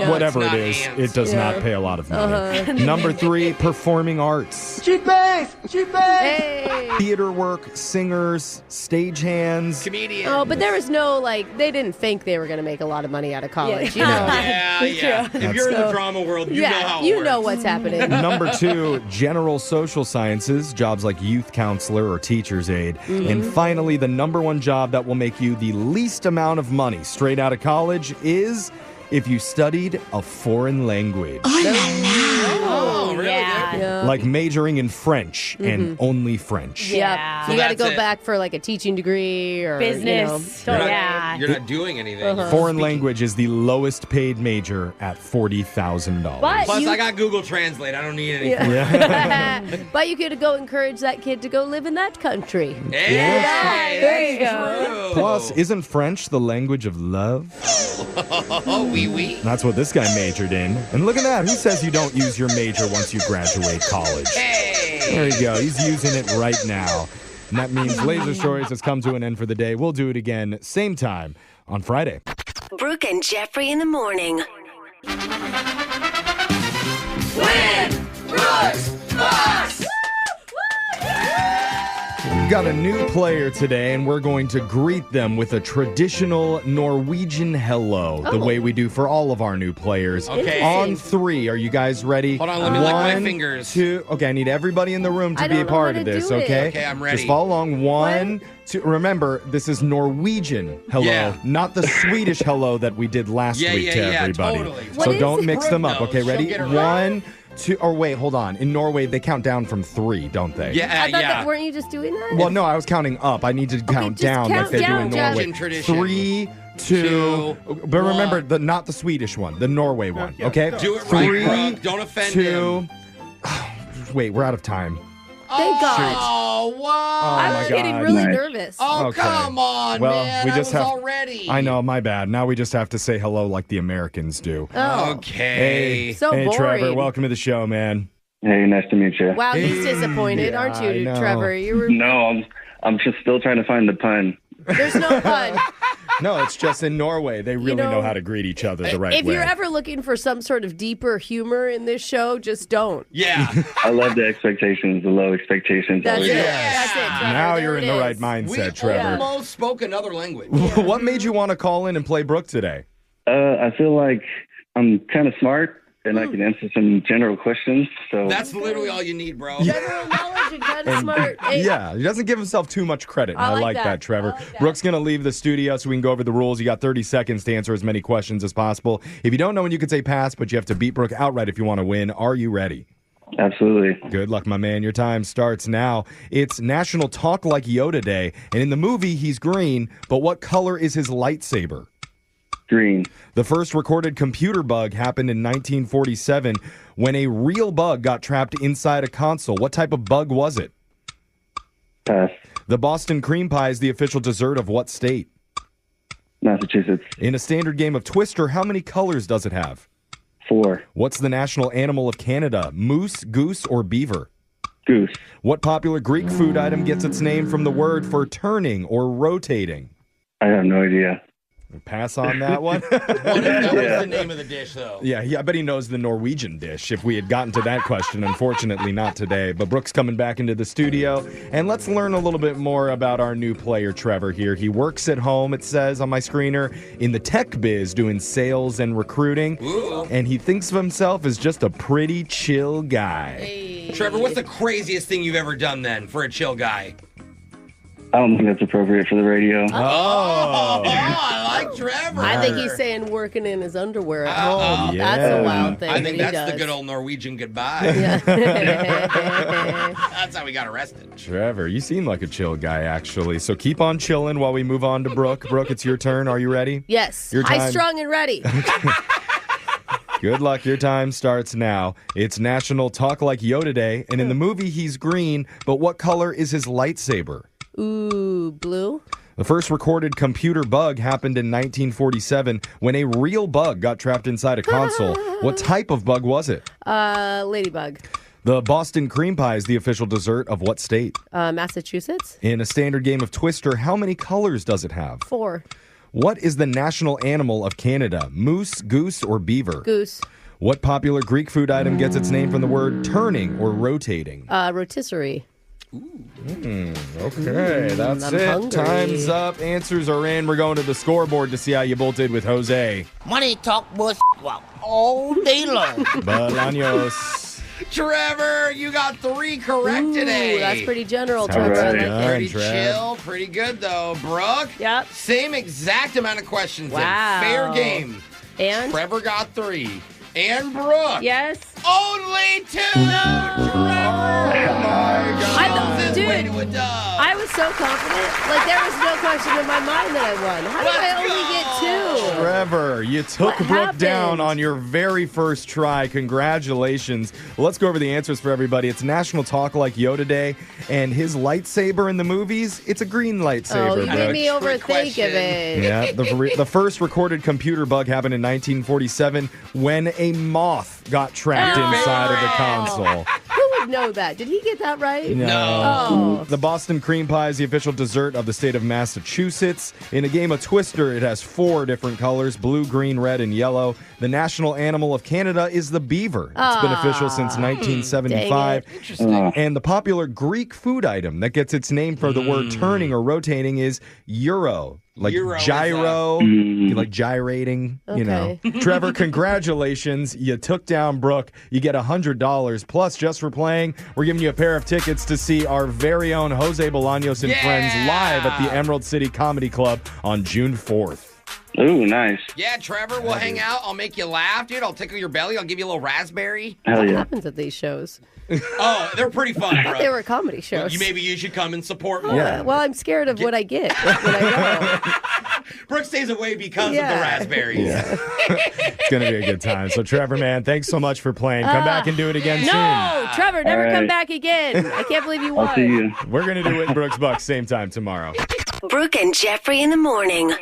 Speaker 9: whatever it is, it does not pay a lot of money. Number 3, performing arts.
Speaker 13: Cheap base! Cheap base!
Speaker 7: Hey.
Speaker 9: Theater work, singers, stagehands.
Speaker 3: Comedians.
Speaker 7: Oh, but there was no, they didn't think they were going to make a lot of money out of college. You know?
Speaker 3: Yeah. If you're in the drama world, you know how it works.
Speaker 7: know what's happening.
Speaker 9: Number 2, general social sciences, jobs like youth counselor or teacher's aide. And finally, the number 1 job that will make you the least amount of money straight out of college is if you studied a foreign language.
Speaker 3: Oh, really?
Speaker 7: Yeah.
Speaker 9: Like majoring in French and only French.
Speaker 7: Yeah.
Speaker 3: So
Speaker 7: You got to
Speaker 3: that's
Speaker 7: go
Speaker 3: it.
Speaker 7: back for a teaching degree or
Speaker 8: Business.
Speaker 3: You're not doing anything.
Speaker 9: Foreign language is the lowest paid major at $40,000.
Speaker 7: But
Speaker 3: Plus,
Speaker 7: you,
Speaker 3: I got Google Translate. I don't need anything.
Speaker 7: but you could go encourage that kid to go live in that country.
Speaker 3: Hey,
Speaker 7: There you
Speaker 3: that's true.
Speaker 9: Plus, isn't French the language of love?
Speaker 3: Oh, oui.
Speaker 9: That's what this guy majored in. And look at that. Who says you don't use your major once you graduate college?
Speaker 3: Hey.
Speaker 9: There you go. He's using it right now. And that means Laser Stories has come to an end for the day. We'll do it again, same time on Friday.
Speaker 11: Brooke and Jeffrey in the morning.
Speaker 13: Win! Brooks! Box!
Speaker 9: We've got a new player today, and we're going to greet them with a traditional Norwegian hello, the way we do for all of our new players.
Speaker 3: Okay.
Speaker 9: On 3, are you guys ready?
Speaker 3: Hold on, let me lick my
Speaker 9: 1,
Speaker 3: fingers.
Speaker 9: 2, okay, I need everybody in the room to
Speaker 7: I
Speaker 9: be a
Speaker 7: don't know
Speaker 9: part
Speaker 7: how
Speaker 9: of
Speaker 7: to
Speaker 9: this,
Speaker 7: do it.
Speaker 9: okay?
Speaker 3: Okay, I'm ready.
Speaker 9: Just follow along. 1, 2, remember, this is Norwegian hello,
Speaker 3: Yeah.
Speaker 9: not the Swedish hello that we did last week to everybody.
Speaker 3: Totally.
Speaker 7: What
Speaker 9: So
Speaker 7: is
Speaker 9: don't
Speaker 7: it?
Speaker 9: mix them up,
Speaker 3: Brooke
Speaker 9: okay?
Speaker 3: knows.
Speaker 9: Ready?
Speaker 3: She'll get it right.
Speaker 9: 1, 2, or wait, hold on. In Norway, they count down from 3, don't they?
Speaker 3: Yeah,
Speaker 7: I thought that, weren't you just doing that?
Speaker 9: Well, no, I was counting up. I need to count
Speaker 7: just
Speaker 9: down
Speaker 7: count
Speaker 9: like they do
Speaker 7: down,
Speaker 9: in
Speaker 7: Jeff.
Speaker 9: Norway.
Speaker 3: Tradition.
Speaker 9: 3, 2, but remember, not the Swedish one, the Norway one, okay?
Speaker 3: Do it right,
Speaker 9: 3,
Speaker 3: Brooke. Don't offend
Speaker 9: 2, wait, we're out of time.
Speaker 7: Thank God.
Speaker 3: Oh, what?
Speaker 7: I was getting really nervous.
Speaker 3: Oh,
Speaker 9: Okay.
Speaker 3: come on,
Speaker 9: Well,
Speaker 3: man.
Speaker 9: we
Speaker 3: I
Speaker 9: just
Speaker 3: was
Speaker 9: have-
Speaker 3: already.
Speaker 9: I know, my bad. Now we just have to say hello like the Americans do.
Speaker 7: Oh.
Speaker 3: Okay.
Speaker 7: So
Speaker 9: hey, Trevor,
Speaker 7: boring.
Speaker 9: welcome to the show, man.
Speaker 19: Hey, nice to meet you.
Speaker 7: Wow, he's disappointed, aren't
Speaker 9: I
Speaker 7: you,
Speaker 9: know.
Speaker 7: Trevor? You were.
Speaker 19: No, I'm just still trying to find the pun.
Speaker 7: There's no fun.
Speaker 9: No, it's just in Norway. They really know how to greet each other the right
Speaker 7: If
Speaker 9: way.
Speaker 7: you're ever looking for some sort of deeper humor in this show, just don't.
Speaker 3: Yeah.
Speaker 19: I love the expectations, the low expectations.
Speaker 7: That's it.
Speaker 3: Yes.
Speaker 7: That's it, Trevor.
Speaker 9: Now
Speaker 7: There
Speaker 9: you're
Speaker 7: it
Speaker 9: in the right
Speaker 7: is.
Speaker 9: mindset,
Speaker 3: We
Speaker 9: Trevor.
Speaker 3: almost spoke another language.
Speaker 9: What made you want to call in and play Brooke today?
Speaker 19: I feel like I'm kind of smart and I can answer some general questions. So
Speaker 3: That's literally all you need, bro.
Speaker 7: General knowledge and kind of smart. Hey,
Speaker 9: Yeah, he doesn't give himself too much credit. And
Speaker 7: I
Speaker 9: I
Speaker 7: like
Speaker 9: like
Speaker 7: that.
Speaker 9: that, Trevor.
Speaker 7: I like that.
Speaker 9: Brooke's going to leave the studio so we can go over the rules. You got 30 seconds to answer as many questions as possible. If you don't know when you can say pass, but you have to beat Brooke outright if you want to win. Are you ready?
Speaker 19: absolutely.
Speaker 9: Good luck, my man. Your time starts now. It's National Talk Like Yoda Day. And in the movie, he's green, but what color is his lightsaber?
Speaker 19: Green.
Speaker 9: The first recorded computer bug happened in 1947 when a real bug got trapped inside a console. What type of bug was it?
Speaker 19: Pass.
Speaker 9: The Boston cream pie is the official dessert of what state?
Speaker 19: Massachusetts.
Speaker 9: In a standard game of Twister, how many colors does it have?
Speaker 19: 4.
Speaker 9: What's the national animal of Canada? Moose, goose, or beaver?
Speaker 19: Goose.
Speaker 9: What popular Greek food item gets its name from the word for turning or rotating?
Speaker 19: I have no idea.
Speaker 9: Pass on that one.
Speaker 3: What if that was the name of the dish, though?
Speaker 9: Yeah, I bet he knows the Norwegian dish if we had gotten to that question. Unfortunately, not today. But Brooke's coming back into the studio. And let's learn a little bit more about our new player, Trevor, here. He works at home, it says on my screener, in the tech biz doing sales and recruiting.
Speaker 3: Ooh.
Speaker 9: And he thinks of himself as just a pretty chill guy.
Speaker 3: Trevor, what's the craziest thing you've ever done then for a chill guy?
Speaker 19: I don't think that's appropriate for the radio.
Speaker 3: Oh, I like Trevor.
Speaker 7: I think he's saying working in his underwear at home. That's a wild thing.
Speaker 3: I think
Speaker 7: that he
Speaker 3: that's the
Speaker 7: does.
Speaker 3: good old Norwegian goodbye.
Speaker 7: Yeah.
Speaker 3: That's how we got arrested.
Speaker 9: Trevor, you seem like a chill guy, actually. So keep on chilling while we move on to Brooke. Brooke, it's your turn. Are you ready?
Speaker 7: Yes.
Speaker 9: Your time.
Speaker 7: High strung and ready.
Speaker 9: Good luck. Your time starts now. It's National Talk Like Yoda Day. And in the movie, he's green. But what color is his lightsaber?
Speaker 7: Ooh, blue.
Speaker 9: The first recorded computer bug happened in 1947 when a real bug got trapped inside a console. What type of bug was it?
Speaker 7: Ladybug.
Speaker 9: The Boston cream pie is the official dessert of what state?
Speaker 7: Massachusetts.
Speaker 9: In a standard game of Twister, how many colors does it have?
Speaker 7: 4.
Speaker 9: What is the national animal of Canada? Moose, goose, or beaver?
Speaker 7: Goose.
Speaker 9: What popular Greek food item gets its name from the word turning or rotating?
Speaker 7: Rotisserie.
Speaker 9: Okay, that's
Speaker 7: I'm
Speaker 9: it.
Speaker 7: hungry.
Speaker 9: Time's up. Answers are in. We're going to the scoreboard to see how you both did with Jose.
Speaker 20: Money talk bullshit all day long.
Speaker 9: Bolaños.
Speaker 3: Trevor, you got 3 correct today.
Speaker 7: That's pretty general,
Speaker 9: All
Speaker 7: Trevor.
Speaker 9: right.
Speaker 3: Pretty
Speaker 9: Trev.
Speaker 3: chill, pretty good though. Brooke,
Speaker 7: Yep.
Speaker 3: same exact amount of questions.
Speaker 7: Wow.
Speaker 3: Fair game.
Speaker 7: And?
Speaker 3: Trevor got 3. And Brooke.
Speaker 7: Yes.
Speaker 3: Only 2. Trevor. Oh my God.
Speaker 7: Dude,
Speaker 3: Way to a dub.
Speaker 7: I was so confident. Like, there was no question in my mind that I won. How did I only get 2?
Speaker 9: Trevor, you took
Speaker 7: What
Speaker 9: Brooke
Speaker 7: happened?
Speaker 9: down on your very first try. Congratulations. Let's go over the answers for everybody. It's National Talk Like Yoda Day, and his lightsaber in the movies, it's a green lightsaber.
Speaker 7: Oh, you made
Speaker 9: Brooke.
Speaker 7: me overthink of it.
Speaker 9: Yeah, the first recorded computer bug happened in 1947 when a moth got trapped inside of the console.
Speaker 7: Who would know that? Did he get that right?
Speaker 9: No.
Speaker 7: Oh.
Speaker 9: The Boston cream pie is the official dessert of the state of Massachusetts. In a game of Twister, it has 4 different colors: blue, green, red, and yellow. The national animal of Canada is the beaver. It's been official since 1975.
Speaker 3: Interesting.
Speaker 9: And the popular Greek food item that gets its name for the word turning or rotating is gyro. Like
Speaker 3: Gyro is
Speaker 9: gyro, you like gyrating, you know.
Speaker 7: Okay.
Speaker 9: Trevor, congratulations. You took down Brooke. You get $100. Plus, just for playing, we're giving you a pair of tickets to see our very own Jose Bolaños and friends live at the Emerald City Comedy Club on June 4th.
Speaker 15: Ooh, nice.
Speaker 3: Yeah, Trevor, we'll hang out. I'll make you laugh, dude. I'll tickle your belly. I'll give you a little raspberry.
Speaker 15: Hell
Speaker 7: What
Speaker 15: yeah.
Speaker 7: happens at these shows?
Speaker 3: Oh, they're pretty fun,
Speaker 7: I
Speaker 3: bro.
Speaker 7: thought they were comedy shows.
Speaker 3: Maybe you should come and support more.
Speaker 9: Yeah.
Speaker 7: Well, I'm scared of what I get when I go.
Speaker 3: Brooke stays away because of the
Speaker 7: Yeah.
Speaker 3: raspberries.
Speaker 9: Yeah. It's going to be a good time. So, Trevor, man, thanks so much for playing. Come back and do it again soon.
Speaker 7: No, Trevor, never
Speaker 15: All
Speaker 7: come
Speaker 15: right.
Speaker 7: back again. I can't believe you won.
Speaker 15: I'll see you.
Speaker 9: We're going to do it in Brooks Bucks same time tomorrow.
Speaker 11: Brooke and Jeffrey in the morning.